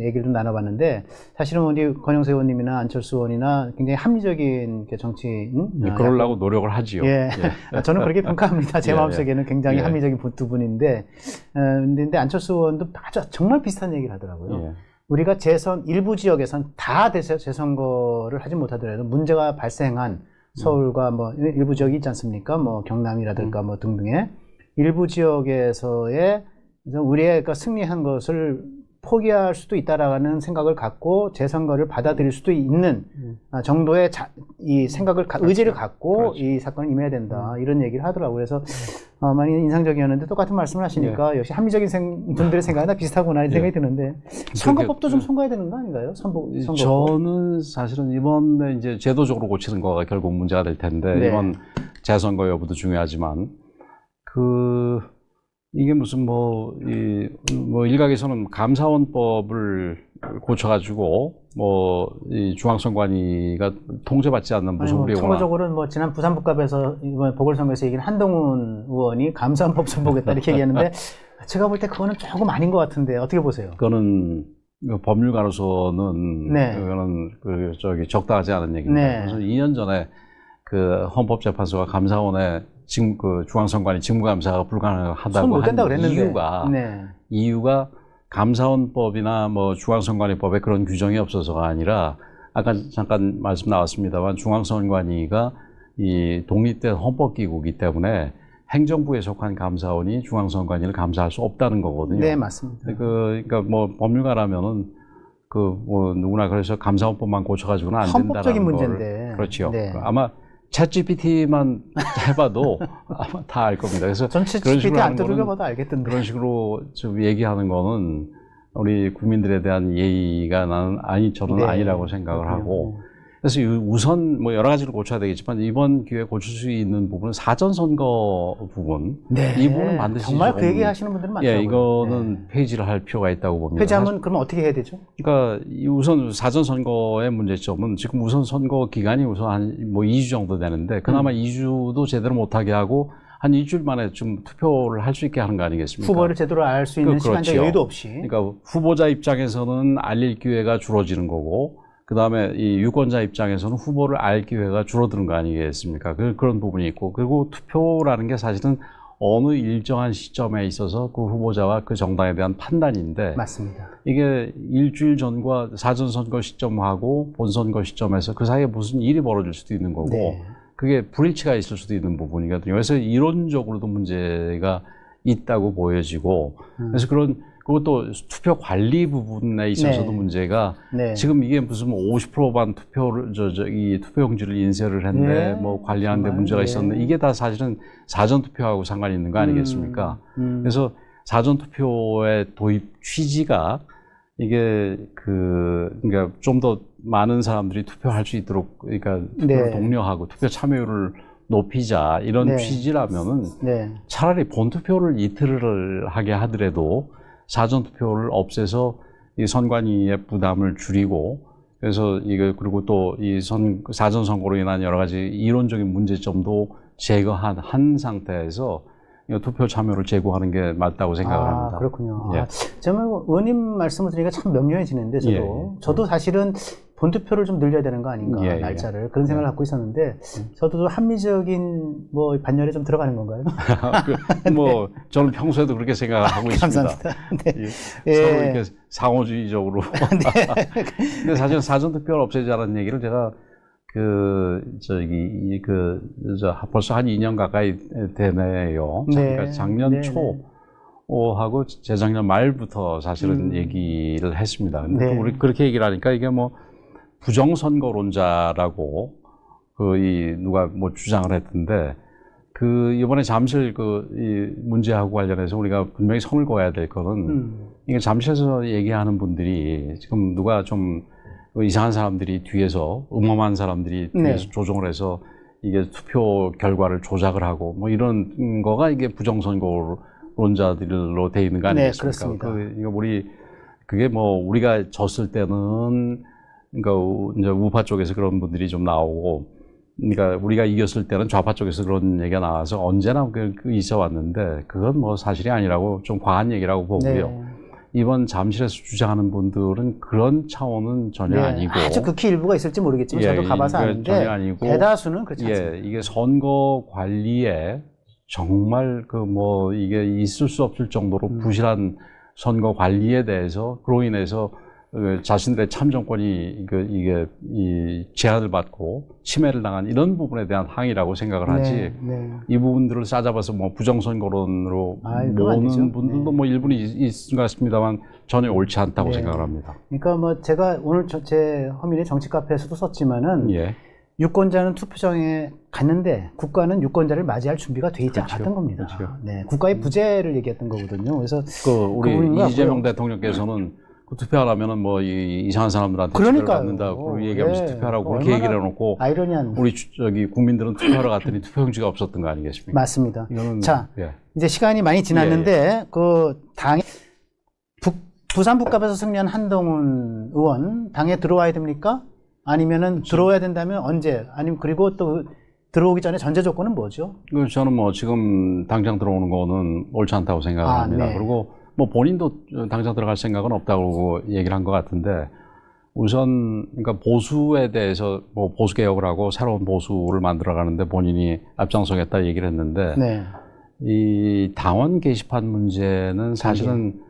얘기를 좀 나눠봤는데 사실은 우리 권영세 의원님이나 안철수 의원이나 굉장히 합리적인 정치인 그러려고 노력을 하지요. 저는 그렇게 평가합니다. 제 마음속에는 굉장히 합리적인 두 분인데 근데 안철수 의원도 정말 비슷한 얘기를 하더라고요. 우리가 일부 지역에선 다 재선거를 하지 못하더라도 문제가 발생한 서울과 뭐 일부 지역이 있지 않습니까? 뭐 경남이라든가 뭐 등등의 일부 지역에서의 우리가 승리한 것을 포기할 수도 있다라는 생각을 갖고 재선거를 받아들일 수도 있는 정도의 이 생각을 의지를 갖고 그렇죠. 이 사건을 임해야 된다 이런 얘기를 하더라고요. 그래서 많이 인상적이었는데 똑같은 말씀을 하시니까 역시 합리적인 분들의 생각이나 비슷하구나 이런 생각이 드는데 선거법도 좀 송가야 되는 거 아닌가요? 선거법. 저는 사실은 이번에 이제 제도적으로 고치는 거가 결국 문제가 될 텐데 네. 이번 재선거 여부도 중요하지만 이게 무슨 일각에서는 감사원법을 고쳐가지고 이 중앙선관위가 통제받지 않는 무슨 우리 참고적으로는 지난 부산북갑에서 이번 보궐선거에서 얘기한 한동훈 의원이 감사원법 선보겠다 이렇게 얘기했는데 제가 볼 때 그거는 조금 아닌 것 같은데 어떻게 보세요? 그거는 법률가로서는 네. 그거는 적당하지 않은 얘기입니다. 네. 그래서 2년 전에 헌법재판소가 감사원에 중앙선관위 직무감사가 불가능하다고 한 이유가 감사원법이나 중앙선관위법에 그런 규정이 없어서가 아니라 아까 잠깐 말씀 나왔습니다만 중앙선관위가 이 독립된 헌법기구이기 때문에 행정부에 속한 감사원이 중앙선관위를 감사할 수 없다는 거거든요. 네, 맞습니다. 그러니까 법률가라면은 누구나 그래서 감사원법만 고쳐가지고는 안 된다는 헌법적인 문제인데. 그렇죠. 네. 아마 챗GPT만 해봐도 아마 다 알 겁니다. 그래서 전 챗GPT 안 두들겨봐도 알겠던데. 그런 식으로 좀 얘기하는 거는 우리 국민들에 대한 예의가 저는 아니라고 생각을 하고. 그래서 우선 여러 가지를 고쳐야 되겠지만 이번 기회에 고칠 수 있는 부분은 사전선거 부분. 네. 이 부분은 반드시 정말 그 얘기 하시는 분들은 많더라고요. 이거는 폐지를 할 필요가 있다고 봅니다. 폐지하면 그럼 어떻게 해야 되죠? 그러니까 우선 사전선거의 문제점은 지금 우선 선거 기간이 우선 한 2주 정도 되는데 그나마 2주도 제대로 못하게 하고 한 일주일 만에 좀 투표를 할 수 있게 하는 거 아니겠습니까? 후보를 제대로 알 수 있는 시간적 여유도 없이. 그러니까 후보자 입장에서는 알릴 기회가 줄어지는 거고 그 다음에 이 유권자 입장에서는 후보를 알 기회가 줄어드는 거 아니겠습니까? 그런 부분이 있고, 그리고 투표라는 게 사실은 어느 일정한 시점에 있어서 그 후보자와 그 정당에 대한 판단인데, 맞습니다. 이게 일주일 전과 사전선거 시점하고 본선거 시점에서 그 사이에 무슨 일이 벌어질 수도 있는 거고, 네. 그게 불일치가 있을 수도 있는 부분이거든요. 그래서 이론적으로도 문제가 있다고 보여지고, 그래서 그것도 투표 관리 부분에 있어서도 문제가 지금 이게 무슨 50%만 투표를 이 투표용지를 인쇄를 했는데 관리하는데 문제가 있었는데 이게 다 사실은 사전 투표하고 상관이 있는 거 아니겠습니까? 그래서 사전 투표의 도입 취지가 이게 그러니까 좀 더 많은 사람들이 투표할 수 있도록 그러니까 투표를 독려하고 투표 참여율을 높이자 이런 취지라면은 차라리 본투표를 이틀을 하게 하더라도 사전투표를 없애서 이 선관위의 부담을 줄이고 그래서 그리고 또 이 사전선거로 인한 여러 가지 이론적인 문제점도 제거한 상태에서 투표 참여를 제고하는 게 맞다고 생각을 합니다. 그렇군요. 정말 의원님 말씀을 들으니까 참 명료해지는데 저도 사실은 본투표를 좀 늘려야 되는 거 아닌가 날짜를 그런 생각을 갖고 있었는데 저도 합리적인 반열에 좀 들어가는 건가요? 저는 평소에도 그렇게 생각을 하고 있습니다. 감사합니다. 서로 이렇게 상호주의적으로. 근데 사실 사전투표를 없애자는 얘기를 제가 벌써 한 2년 가까이 되네요. 그러니까 작년 초하고 재작년 말부터 사실은 얘기를 했습니다. 근데 또 우리 그렇게 얘기를 하니까 이게 부정선거론자라고 누가 주장을 했던데 이번에 잠실 이 문제하고 관련해서 우리가 분명히 선을 그어야 될 거는 이게 잠실에서 얘기하는 분들이 지금 누가 좀 이상한 사람들이 뒤에서 음험한 사람들이 뒤에서 조종을 해서 이게 투표 결과를 조작을 하고 이런 거가 이게 부정선거론자들로 돼 있는 거 아니겠습니까? 그게 우리가 졌을 때는 그러니까 이제 우파 쪽에서 그런 분들이 좀 나오고 그러니까 우리가 이겼을 때는 좌파 쪽에서 그런 얘기가 나와서 언제나 있어 왔는데 그건 사실이 아니라고 좀 과한 얘기라고 보고요. 이번 잠실에서 주장하는 분들은 그런 차원은 전혀 아니고 아주 극히 일부가 있을지 모르겠지만 저도 가봐서 아는데 전혀 아니고, 대다수는 그렇지 않습니다. 이게 선거 관리에 정말 이게 있을 수 없을 정도로 부실한 선거 관리에 대해서 그로 인해서 자신들의 참정권이 이게 제한을 받고 침해를 당한 이런 부분에 대한 항의라고 생각을 하지. 네. 이 부분들을 싸잡아서 뭐 부정선거론으로 그건 아니죠. 모으는 분들도 네. 뭐 일부는 있을 것 같습니다만 전혀 옳지 않다고 네. 생각을 합니다. 그러니까 뭐 제가 오늘 제 허민의 정치 카페에서도 썼지만은 예. 유권자는 투표장에 갔는데 국가는 유권자를 맞이할 준비가 돼 있지 그렇죠. 않았던 겁니다. 그렇죠. 네, 국가의 부재를 얘기했던 거거든요. 그래서 우리 부분인 것 이재명 같고요. 대통령께서는 그 투표하려면은 뭐 이상한 사람들한테 그러니까요. 투표를 받는다고 얘기하면서 예. 투표하라고 그렇게 얼마나 얘기를 해놓고 아이러니한 우리 국민들은 투표하러 갔더니 투표용지가 없었던 거 아니겠습니까? 맞습니다. 이거는 자, 예. 이제 시간이 많이 지났는데 그 당에 부산 북갑에서 승리한 한동훈 의원 당에 들어와야 됩니까? 아니면은 들어와야 된다면 언제? 아니면 그리고 또 들어오기 전에 전제 조건은 뭐죠? 저는 뭐 지금 당장 들어오는 거는 옳지 않다고 생각을 합니다. 네. 그리고 뭐 본인도 당장 들어갈 생각은 없다고 얘기를 한 것 같은데 우선 그러니까 보수에 대해서 뭐 보수 개혁을 하고 새로운 보수를 만들어 가는데 본인이 앞장서겠다 얘기를 했는데 네. 이 당원 게시판 문제는 사실은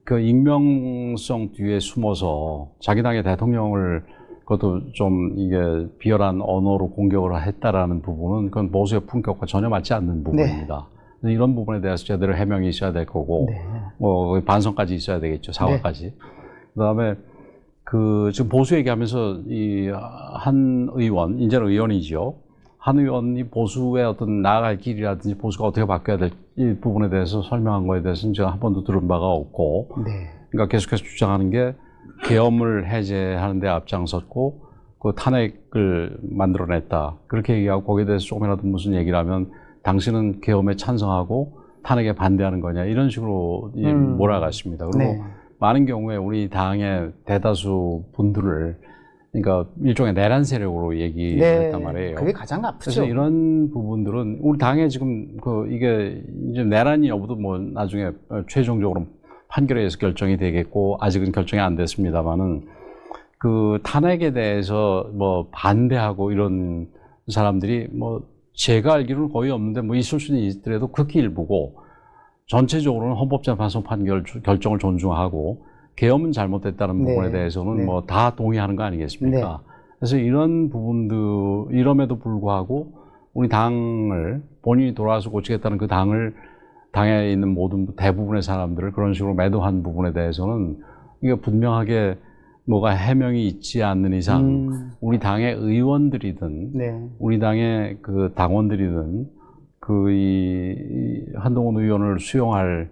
그 익명성 뒤에 숨어서 자기 당의 대통령을 그것도 좀 이게 비열한 언어로 공격을 했다라는 부분은 그건 보수의 품격과 전혀 맞지 않는 부분입니다. 이런 부분에 대해서 제대로 해명이 있어야 될 거고, 네. 뭐 반성까지 있어야 되겠죠, 사과까지. 그다음에 지금 보수 얘기하면서 이 한 의원, 이제는 의원이죠. 한 의원이 보수의 어떤 나아갈 길이라든지 보수가 어떻게 바뀌어야 될 이 부분에 대해서 설명한 거에 대해서는 제가 한 번도 들은 바가 없고, 네. 그러니까 계속해서 주장하는 게 계엄을 해제하는 데 앞장섰고 그 탄핵을 만들어냈다. 그렇게 얘기하고 거기에 대해서 조금이라도 무슨 얘기를 하면 당신은 계엄에 찬성하고 탄핵에 반대하는 거냐 이런 식으로 몰아갔습니다. 그리고 네. 많은 경우에 우리 당의 대다수 분들을 그러니까 일종의 내란 세력으로 얘기했단 말이에요. 그게 가장 아프죠. 그래서 이런 부분들은 우리 당에 지금 이게 이제 내란이 여부도 뭐 나중에 최종적으로 판결에 의해서 결정이 되겠고 아직은 결정이 안 됐습니다만은 그 탄핵에 대해서 뭐 반대하고 이런 사람들이 뭐 제가 알기로는 거의 없는데 뭐 있을 수는 있더라도 극히 일부고 전체적으로는 헌법재판소 결정을 존중하고 계엄은 잘못됐다는 네. 부분에 대해서는 네. 뭐 다 동의하는 거 아니겠습니까? 그래서 이런 부분들 이럼에도 불구하고 우리 당을 본인이 돌아와서 고치겠다는 그 당에 있는 모든 대부분의 사람들을 그런 식으로 매도한 부분에 대해서는 이게 분명하게 뭐가 해명이 있지 않는 이상 우리 당의 의원들이든 네. 우리 당의 그 당원들이든 이 한동훈 의원을 수용할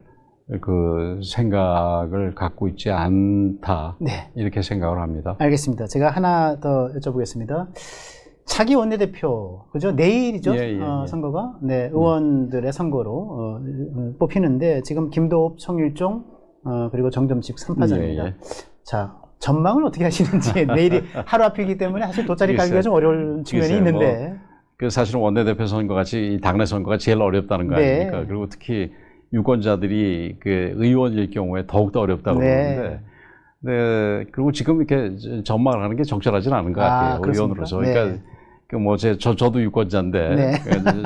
그 생각을 갖고 있지 않다. 네. 이렇게 생각을 합니다. 알겠습니다. 제가 하나 더 여쭤보겠습니다. 차기 원내대표, 그죠? 내일이죠? 예. 선거가? 네, 의원들의 선거로 뽑히는데 지금 김도읍, 송일종, 그리고 정점식 3파전입니다. 예. 자, 전망을 어떻게 하시는지 내일이 하루 앞이기 때문에 사실 돗자리 깔기가 좀 어려운 측면이 글쎄요, 있는데. 그 사실은 원내대표 선거 같이 이 당내 선거가 제일 어렵다는 거 아닙니까? 네. 그리고 특히 유권자들이 그 의원일 경우에 더욱더 어렵다고 네. 그러는데, 네, 그리고 지금 이렇게 전망을 하는 게 적절하지는 않은 것 같아요. 그렇습니까? 의원으로서. 네. 그러니까 저도 유권자인데 네.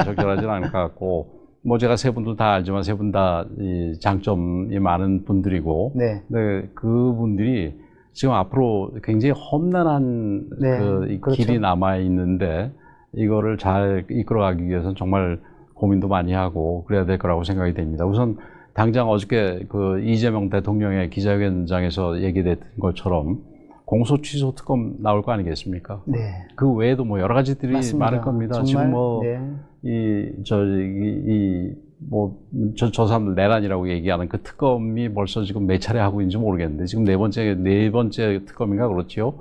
적절하지는 않을 것 같고, 뭐 제가 세 분도 다 알지만 세 분 다 이 장점이 많은 분들이고, 네. 네, 그분들이 지금 앞으로 굉장히 험난한 네, 그렇죠. 길이 남아 있는데 이거를 잘 이끌어가기 위해서는 정말 고민도 많이 하고 그래야 될 거라고 생각이 됩니다. 우선 당장 어저께 그 이재명 대통령의 기자회견장에서 얘기됐던 것처럼 공소 취소 특검 나올 거 아니겠습니까? 네. 그 외에도 뭐 여러 가지들이 맞습니다. 많을 겁니다. 정말, 지금 뭐 네. 저 사람들 내란이라고 얘기하는 그 특검이 벌써 지금 몇 차례 하고 있는지 모르겠는데 지금 네 번째 특검인가 그렇지요.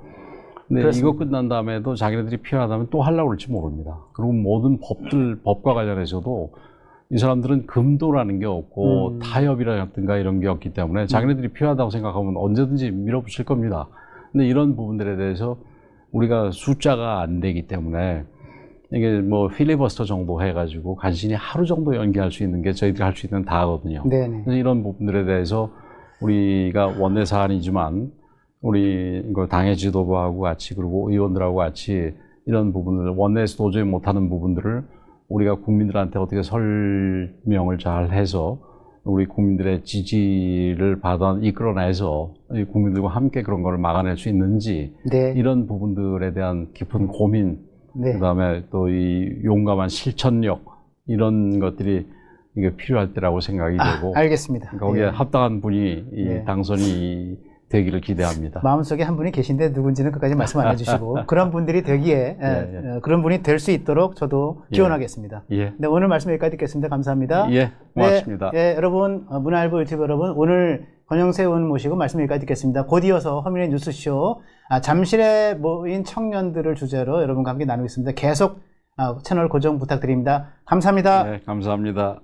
근데 그렇습니다. 이거 끝난 다음에도 자기네들이 필요하다면 또 하려고 그럴지 모릅니다. 그리고 모든 법과 관련해서도 이 사람들은 금도라는 게 없고 타협이라든가 이런 게 없기 때문에 자기네들이 필요하다고 생각하면 언제든지 밀어붙일 겁니다. 근데 이런 부분들에 대해서 우리가 숫자가 안 되기 때문에 이게 뭐 필리버스터 정도 해가지고 간신히 하루 정도 연기할 수 있는 게 저희들이 할 수 있는 다거든요. 네네. 그래서 이런 부분들에 대해서 우리가 원내 사안이지만 우리 당의 지도부하고 같이 그리고 의원들하고 같이 이런 부분을 원내에서 도저히 못하는 부분들을 우리가 국민들한테 어떻게 설명을 잘 해서 우리 국민들의 지지를 받아 이끌어내서 이 국민들과 함께 그런 걸 막아낼 수 있는지 네. 이런 부분들에 대한 깊은 고민, 네. 그다음에 또 이 용감한 실천력 이런 것들이 이게 필요할 때라고 생각이 되고 알겠습니다. 거기에 예. 합당한 분이 이 네. 당선이 되기를 기대합니다. 마음속에 한 분이 계신데 누군지는 끝까지 말씀 안 해주시고 그런 분들이 되기에 그런 분이 될 수 있도록 저도 기원하겠습니다. 예. 네, 오늘 말씀 여기까지 듣겠습니다. 감사합니다. 예, 고맙습니다. 네, 여러분 문화일보 유튜브 여러분 오늘 권영세 의원 모시고 말씀 여기까지 듣겠습니다. 곧 이어서 허민의 뉴스쇼 잠실에 모인 청년들을 주제로 여러분과 함께 나누겠습니다. 계속 채널 고정 부탁드립니다. 감사합니다. 네, 감사합니다.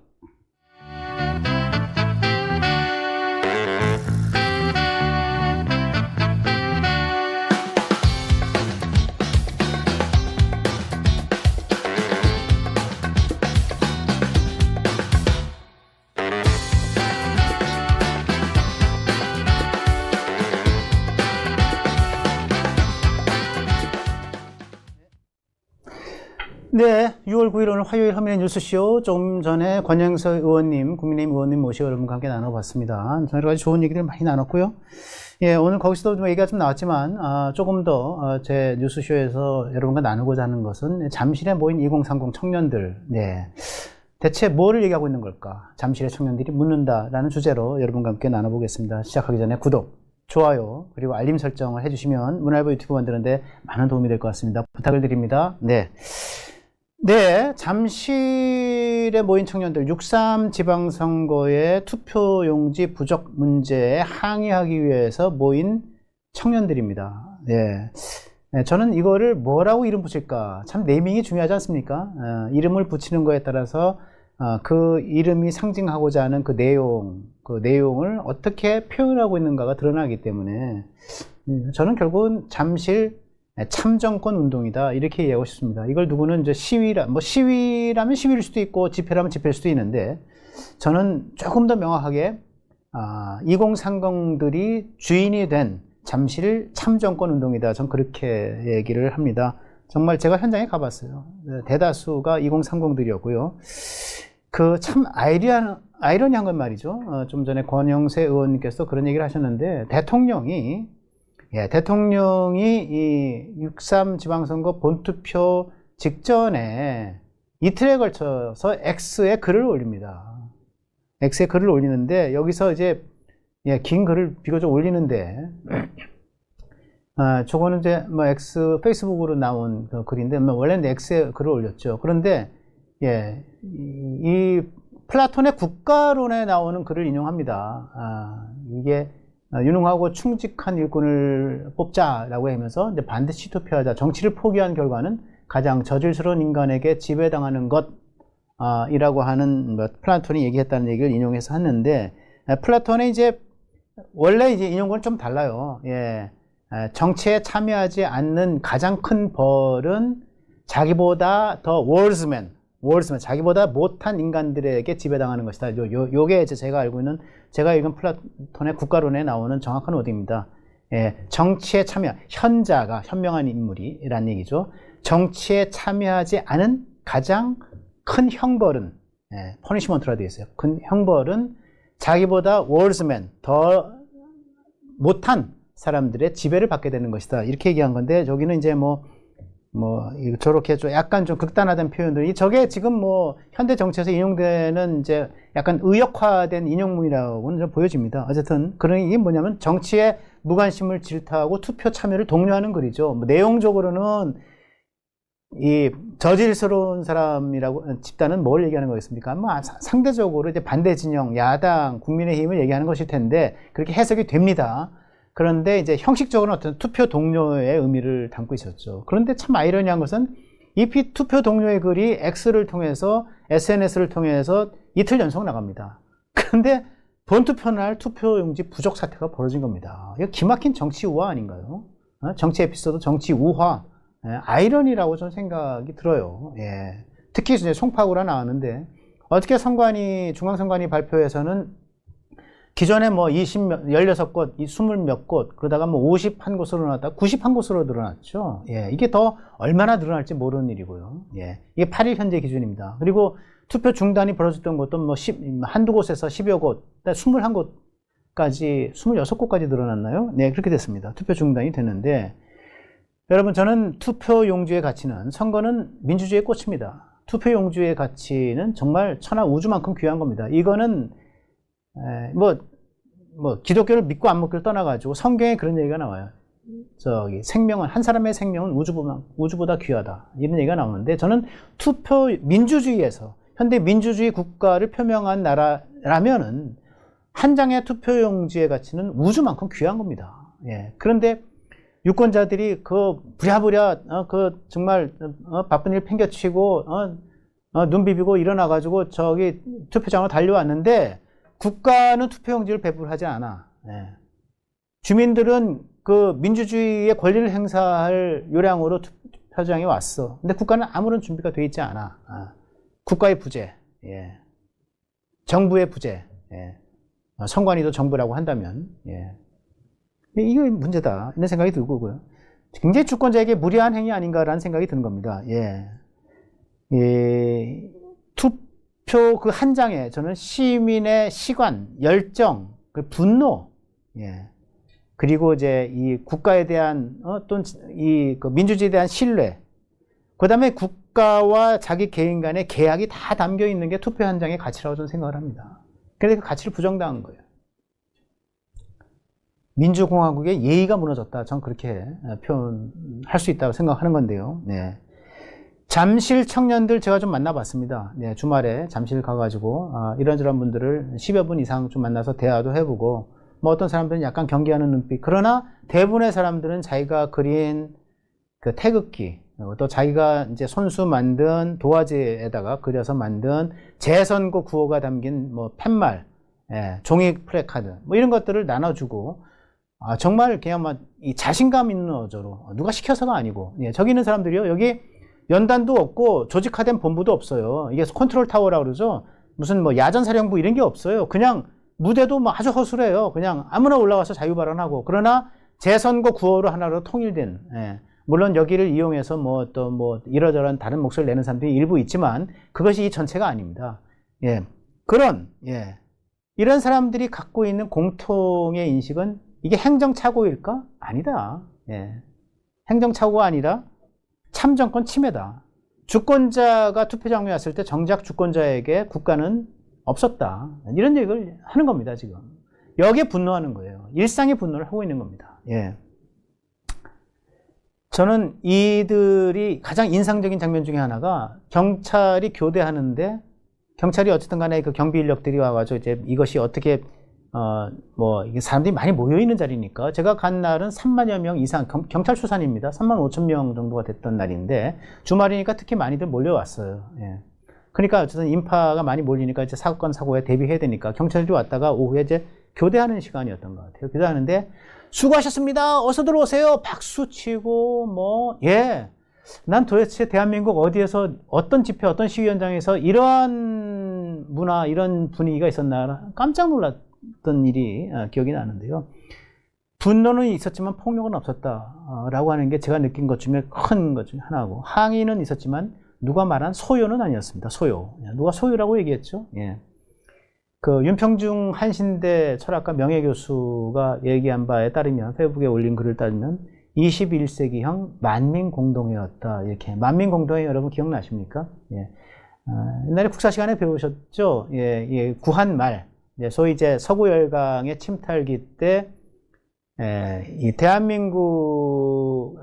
네, 6월 9일 오늘 화요일 허민의 뉴스쇼 조금 전에 권영세 의원님, 국민의힘 의원님 모시고 여러분과 함께 나눠봤습니다. 여러 가지 좋은 얘기들 많이 나눴고요. 예, 오늘 거기서도 좀 얘기가 좀 나왔지만 조금 더 제 뉴스쇼에서 여러분과 나누고자 하는 것은 잠실에 모인 2030 청년들, 네, 대체 뭐를 얘기하고 있는 걸까? 잠실의 청년들이 묻는다라는 주제로 여러분과 함께 나눠보겠습니다. 시작하기 전에 구독, 좋아요, 그리고 알림 설정을 해주시면 문화일보 유튜브 만드는데 많은 도움이 될 것 같습니다. 부탁을 드립니다. 네. 네, 잠실에 모인 청년들 6.3 지방선거의 투표용지 부족 문제에 항의하기 위해서 모인 청년들입니다. 네. 네, 저는 이거를 뭐라고 이름 붙일까? 참 네이밍이 중요하지 않습니까? 이름을 붙이는 거에 따라서 그 이름이 상징하고자 하는 그 내용을 어떻게 표현하고 있는가가 드러나기 때문에 저는 결국은 잠실 참정권 운동이다 이렇게 이해하고 싶습니다. 이걸 누구는 이제 시위라면 시위일 수도 있고 집회라면 집회일 수도 있는데 저는 조금 더 명확하게 2030들이 주인이 된 잠실 참정권 운동이다. 전 그렇게 얘기를 합니다. 정말 제가 현장에 가봤어요. 대다수가 2030들이었고요. 그 참 아이러니한 건 말이죠. 좀 전에 권영세 의원님께서 그런 얘기를 하셨는데 대통령이 이 6.3 지방선거 본투표 직전에 이틀에 걸쳐서 X에 글을 올립니다. X에 글을 올리는데 여기서 이제 긴 글을 비교적 올리는데 저거는 이제 뭐 X 페이스북으로 나온 그 글인데 원래는 X에 글을 올렸죠. 그런데 이 플라톤의 국가론에 나오는 글을 인용합니다. 이게 유능하고 충직한 일꾼을 뽑자라고 하면서 반드시 투표하자. 정치를 포기한 결과는 가장 저질스러운 인간에게 지배당하는 것이라고 하는 플라톤이 얘기했다는 얘기를 인용해서 했는데 플라톤의 이제 원래 이제 인용과는 좀 달라요. 정치에 참여하지 않는 가장 큰 벌은 자기보다 더 월스맨, 자기보다 못한 인간들에게 지배당하는 것이다. 요게 이제 제가 읽은 플라톤의 국가론에 나오는 정확한 어디입니다. 정치에 참여, 현명한 인물이라는 얘기죠. 정치에 참여하지 않은 가장 큰 형벌은, 퍼니시먼트라 되어 있어요. 큰 형벌은 자기보다 월스맨, 더 못한 사람들의 지배를 받게 되는 것이다. 이렇게 얘기한 건데, 저기는 이제 저렇게 좀 약간 좀 극단화된 표현들이 저게 지금 현대 정치에서 인용되는 이제 약간 의역화된 인용문이라고는 좀 보여집니다. 어쨌든 그런 이게 뭐냐면 정치에 무관심을 질타하고 투표 참여를 독려하는 글이죠. 내용적으로는 이 저질스러운 사람이라고 집단은 뭘 얘기하는 거겠습니까? 상대적으로 이제 반대 진영, 야당, 국민의힘을 얘기하는 것일 텐데 그렇게 해석이 됩니다. 그런데 이제 형식적으로는 어떤 투표 동료의 의미를 담고 있었죠. 그런데 참 아이러니한 것은 이 투표 동료의 글이 X를 통해서 SNS를 통해서 이틀 연속 나갑니다. 그런데 본투표 날 투표용지 부족 사태가 벌어진 겁니다. 이거 기막힌 정치 우화 아닌가요? 정치 에피소드, 정치 우화, 아이러니라고 저는 생각이 들어요. 특히 이제 송파구라 나왔는데 어떻게 중앙선관위 발표에서는 기존에 16곳, 20몇 곳, 그러다가 51곳으로 나왔다, 91곳으로 늘어났죠. 이게 더 얼마나 늘어날지 모르는 일이고요. 이게 8일 현재 기준입니다. 그리고 투표 중단이 벌어졌던 곳도 뭐 한두 곳에서 10여 곳, 21곳까지, 26곳까지 늘어났나요? 네, 그렇게 됐습니다. 투표 중단이 됐는데, 여러분, 저는 투표용지의 가치는, 선거는 민주주의의 꽃입니다. 투표용지의 가치는 정말 천하 우주만큼 귀한 겁니다. 이거는, 기독교를 믿고 안 믿고를 떠나가지고 성경에 그런 얘기가 나와요. 생명은, 한 사람의 생명은 우주보다 귀하다. 이런 얘기가 나오는데, 저는 민주주의에서, 현대 민주주의 국가를 표명한 나라라면은, 한 장의 투표용지의 가치는 우주만큼 귀한 겁니다. 예. 그런데, 유권자들이 부랴부랴 정말 바쁜 일 팽개치고 눈 비비고 일어나가지고 투표장으로 달려왔는데 국가는 투표용지를 배부하지 않아. 예. 주민들은 민주주의의 권리를 행사할 요량으로 투표장에 왔어. 근데 국가는 아무런 준비가 돼 있지 않아. 국가의 부재, 예. 정부의 부재, 예. 선관위도 정부라고 한다면, 예. 이게 문제다. 이런 생각이 들고요. 굉장히 주권자에게 무리한 행위 아닌가라는 생각이 드는 겁니다. 예. 투표 한 장에 저는 시민의 시관, 열정, 분노, 예. 그리고 이제 이 국가에 대한, 또는 민주주의에 대한 신뢰, 그 다음에 국가와 자기 개인 간의 계약이 다 담겨 있는 게 투표 한 장의 가치라고 저는 생각을 합니다. 그런데 그 가치를 부정당한 거예요. 민주공화국의 예의가 무너졌다. 전 그렇게 표현할 수 있다고 생각하는 건데요. 네. 잠실 청년들 제가 좀 만나봤습니다. 네, 주말에 잠실 가가지고 이런저런 분들을 10여 분 이상 좀 만나서 대화도 해보고 뭐 어떤 사람들은 약간 경계하는 눈빛, 그러나 대부분의 사람들은 자기가 그린 태극기, 또 자기가 이제 손수 만든 도화지에다가 그려서 만든 재선거 구호가 담긴 팻말, 예, 종이 플래카드 이런 것들을 나눠주고 정말 그냥 이 자신감 있는 어조로, 누가 시켜서가 아니고, 예, 저기 있는 사람들이요, 여기 연단도 없고 조직화된 본부도 없어요. 이게 컨트롤 타워라고 그러죠. 무슨 야전사령부 이런 게 없어요. 그냥 무대도 아주 허술해요. 그냥 아무나 올라와서 자유발언하고, 그러나 재선거 구호로 하나로 통일된, 예, 물론 여기를 이용해서 이러저런 다른 목소리를 내는 사람들이 일부 있지만 그것이 이 전체가 아닙니다. 예, 예, 이런 사람들이 갖고 있는 공통의 인식은 이게 행정착오일까? 아니다. 예. 행정착오가 아니라 참정권 침해다. 주권자가 투표장에 왔을 때 정작 주권자에게 국가는 없었다. 이런 얘기를 하는 겁니다, 지금. 여기에 분노하는 거예요. 일상의 분노를 하고 있는 겁니다. 예. 저는 이들이 가장 인상적인 장면 중에 하나가 경찰이 교대하는데, 경찰이 어쨌든 간에 경비 인력들이 와가지고 이제 이것이 어떻게 이게 사람들이 많이 모여있는 자리니까, 제가 간 날은 3만여 명 이상, 경찰 수산입니다. 3만 5천 명 정도가 됐던 날인데, 주말이니까 특히 많이들 몰려왔어요. 예. 그러니까 어쨌든 인파가 많이 몰리니까 이제 사건, 사고에 대비해야 되니까, 경찰들이 왔다가 오후에 이제 교대하는 시간이었던 것 같아요. 교대하는데, 수고하셨습니다. 어서 들어오세요. 박수 치고, 예. 난 도대체 대한민국 어디에서, 어떤 집회, 어떤 시위 현장에서 이러한 문화, 이런 분위기가 있었나 깜짝 놀랐던 일이 기억이 나는데요. 분노는 있었지만 폭력은 없었다라고 하는 게 제가 느낀 것 중에 큰 것 중에 하나고, 항의는 있었지만 누가 말한 소요는 아니었습니다. 소요. 누가 소요라고 얘기했죠? 예. 윤평중 한신대 철학가 명예교수가 얘기한 바에 따르면, 페이스북에 올린 글을 따르면 21세기형 만민공동회였다. 이렇게. 만민공동회 여러분 기억나십니까? 예. 옛날에 국사 시간에 배우셨죠? 예, 예, 구한말. 예, 소위 이제 서구열강의 침탈기 때, 이 대한민국,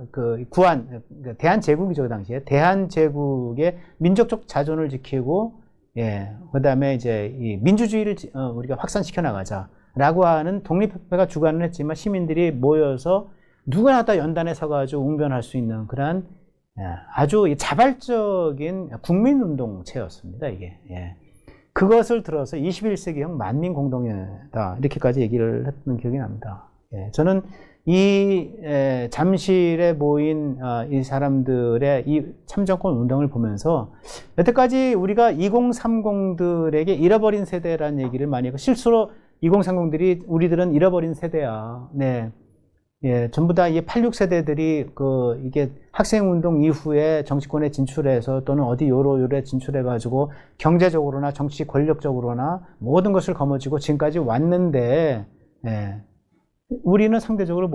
대한제국이죠, 그 당시에. 대한제국의 민족적 자존을 지키고, 예, 그 다음에 이제 이 민주주의를 우리가 확산시켜 나가자라고 하는 독립협회가 주관을 했지만 시민들이 모여서 누구나 다 연단에 서가지고 웅변할 수 있는 그런, 예, 아주 자발적인 국민운동체였습니다, 이게. 예. 그것을 들어서 21세기형 만민공동회다, 이렇게까지 얘기를 했던 기억이 납니다. 예. 저는 잠실에 모인 이 사람들의 이 참정권 운동을 보면서, 여태까지 우리가 2030들에게 잃어버린 세대라는 얘기를 많이 하고, 실수로 2030들이 우리들은 잃어버린 세대야. 네. 예, 전부 다 이 86세대들이 이게 학생운동 이후에 정치권에 진출해서 또는 어디 요래 진출해가지고 경제적으로나 정치 권력적으로나 모든 것을 거머쥐고 지금까지 왔는데, 예, 우리는 상대적으로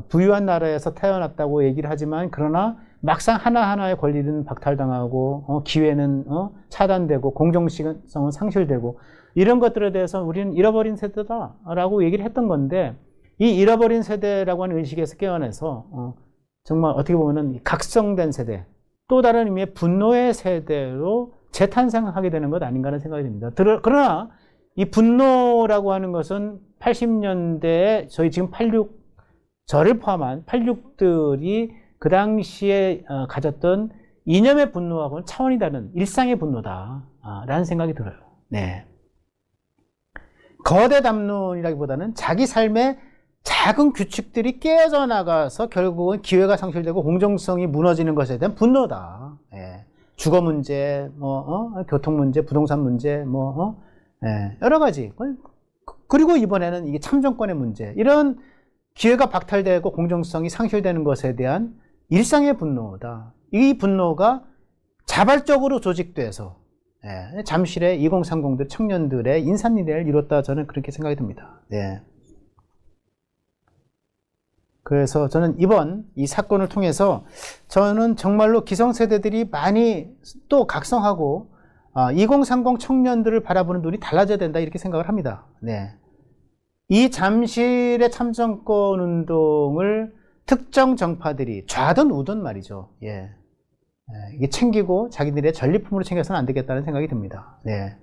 부유한 나라에서 태어났다고 얘기를 하지만 그러나 막상 하나하나의 권리는 박탈당하고, 기회는, 차단되고, 공정성은 상실되고, 이런 것들에 대해서 우리는 잃어버린 세대다라고 얘기를 했던 건데, 이 잃어버린 세대라고 하는 의식에서 깨어나서 정말 어떻게 보면은 각성된 세대, 또 다른 의미의 분노의 세대로 재탄생하게 되는 것 아닌가 하는 생각이 듭니다. 그러나 이 분노라고 하는 것은 80년대에 저희 지금 저를 포함한 86들이 그 당시에 가졌던 이념의 분노하고는 차원이 다른 일상의 분노다라는 생각이 들어요. 네. 거대 담론이라기보다는 자기 삶의 작은 규칙들이 깨져 나가서 결국은 기회가 상실되고 공정성이 무너지는 것에 대한 분노다. 예. 주거 문제, 교통 문제, 부동산 문제, 예. 여러 가지. 그리고 이번에는 이게 참정권의 문제. 이런 기회가 박탈되고 공정성이 상실되는 것에 대한 일상의 분노다. 이 분노가 자발적으로 조직돼서, 예. 잠실의 2030들 청년들의 인산미래를 이뤘다. 저는 그렇게 생각이 듭니다. 예. 그래서 저는 이번 이 사건을 통해서 저는 정말로 기성세대들이 많이 또 각성하고 2030 청년들을 바라보는 눈이 달라져야 된다 이렇게 생각을 합니다. 네. 이 잠실의 참정권 운동을 특정 정파들이 좌든 우든 말이죠. 예. 이게 챙기고 자기들의 전리품으로 챙겨서는 안 되겠다는 생각이 듭니다. 네.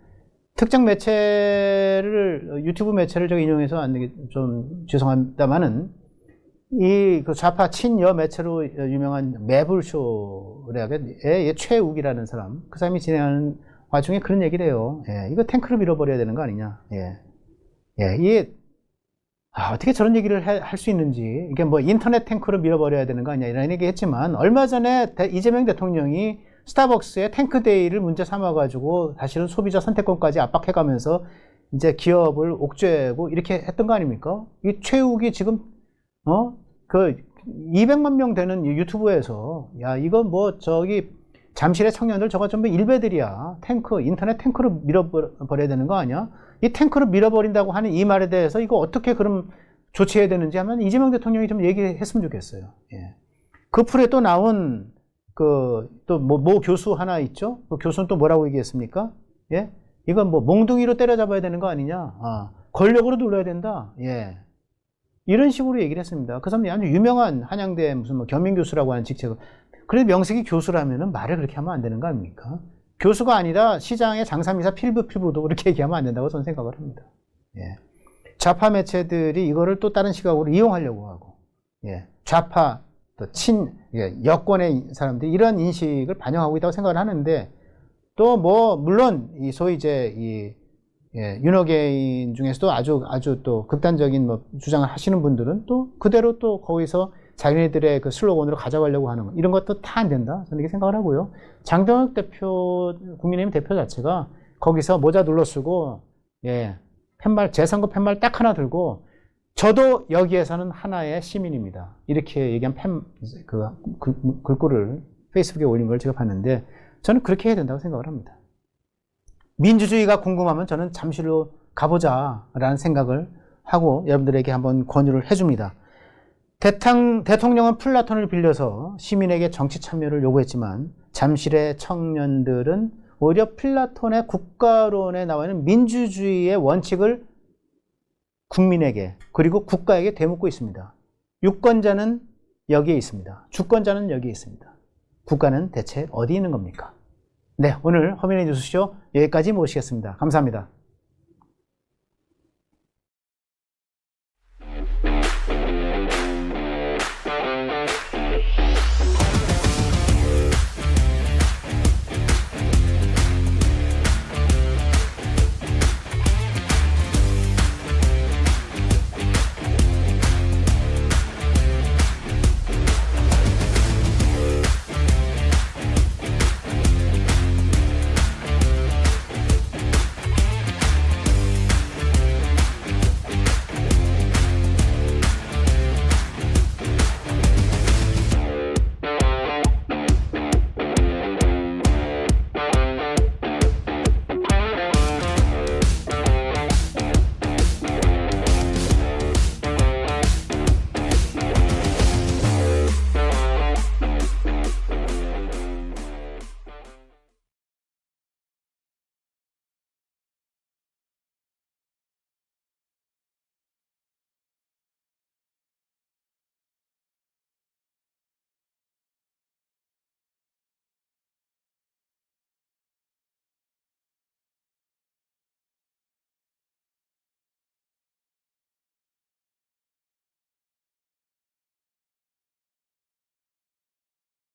특정 매체를 유튜브 매체를 제가 인용해서 안 되게 좀 죄송합니다만은 그 좌파 친여 매체로 유명한 매불쇼의 최욱이라는 사람, 그 사람이 진행하는 와중에 그런 얘기를 해요. 예, 이거 탱크를 밀어버려야 되는 거 아니냐. 예. 예, 이게, 어떻게 저런 얘기를 할 수 있는지, 이게 인터넷 탱크를 밀어버려야 되는 거 아니냐, 이런 얘기 했지만, 얼마 전에 이재명 대통령이 스타벅스의 탱크데이를 문제 삼아가지고, 사실은 소비자 선택권까지 압박해가면서, 이제 기업을 옥죄고, 이렇게 했던 거 아닙니까? 이 최욱이 지금, 200만 명 되는 유튜브에서, 야, 이건 잠실의 청년들 저거 전부 일베들이야. 인터넷 탱크를 밀어버려야 되는 거 아니야? 이 탱크를 밀어버린다고 하는 이 말에 대해서 이거 어떻게 그럼 조치해야 되는지 하면 이재명 대통령이 좀 얘기했으면 좋겠어요. 예. 그 풀에 또 나온, 모 교수 하나 있죠? 그 교수는 또 뭐라고 얘기했습니까? 예? 이건 몽둥이로 때려잡아야 되는 거 아니냐? 권력으로 눌러야 된다. 예. 이런 식으로 얘기를 했습니다. 그 사람이 아주 유명한 한양대 무슨 겸임 교수라고 하는 직책을. 그래도 명색이 교수라면은 말을 그렇게 하면 안 되는 거 아닙니까? 교수가 아니라 시장의 장사미사 필부도 그렇게 얘기하면 안 된다고 저는 생각을 합니다. 예. 좌파 매체들이 이거를 또 다른 시각으로 이용하려고 하고, 예. 좌파, 또 여권의 사람들이 이런 인식을 반영하고 있다고 생각을 하는데, 또 물론, 소위 윤호개인 중에서도 아주 또 극단적인 주장을 하시는 분들은 또 그대로 또 거기서 자기네들의 그 슬로건으로 가져가려고 하는 거, 이런 것도 다 안 된다. 저는 이렇게 생각을 하고요. 장동혁 대표, 국민의힘 대표 자체가 거기서 모자 눌러 쓰고, 예, 재선거 팻말 딱 하나 들고, 저도 여기에서는 하나의 시민입니다. 이렇게 얘기한 글꼴을 페이스북에 올린 걸 제가 봤는데, 저는 그렇게 해야 된다고 생각을 합니다. 민주주의가 궁금하면 저는 잠실로 가보자라는 생각을 하고 여러분들에게 한번 권유를 해줍니다. 대통령은 플라톤을 빌려서 시민에게 정치 참여를 요구했지만 잠실의 청년들은 오히려 플라톤의 국가론에 나와 있는 민주주의의 원칙을 국민에게 그리고 국가에게 되묻고 있습니다. 유권자는 여기에 있습니다. 주권자는 여기에 있습니다. 국가는 대체 어디 있는 겁니까? 네, 오늘 허민의 뉴스쇼 여기까지 모시겠습니다. 감사합니다.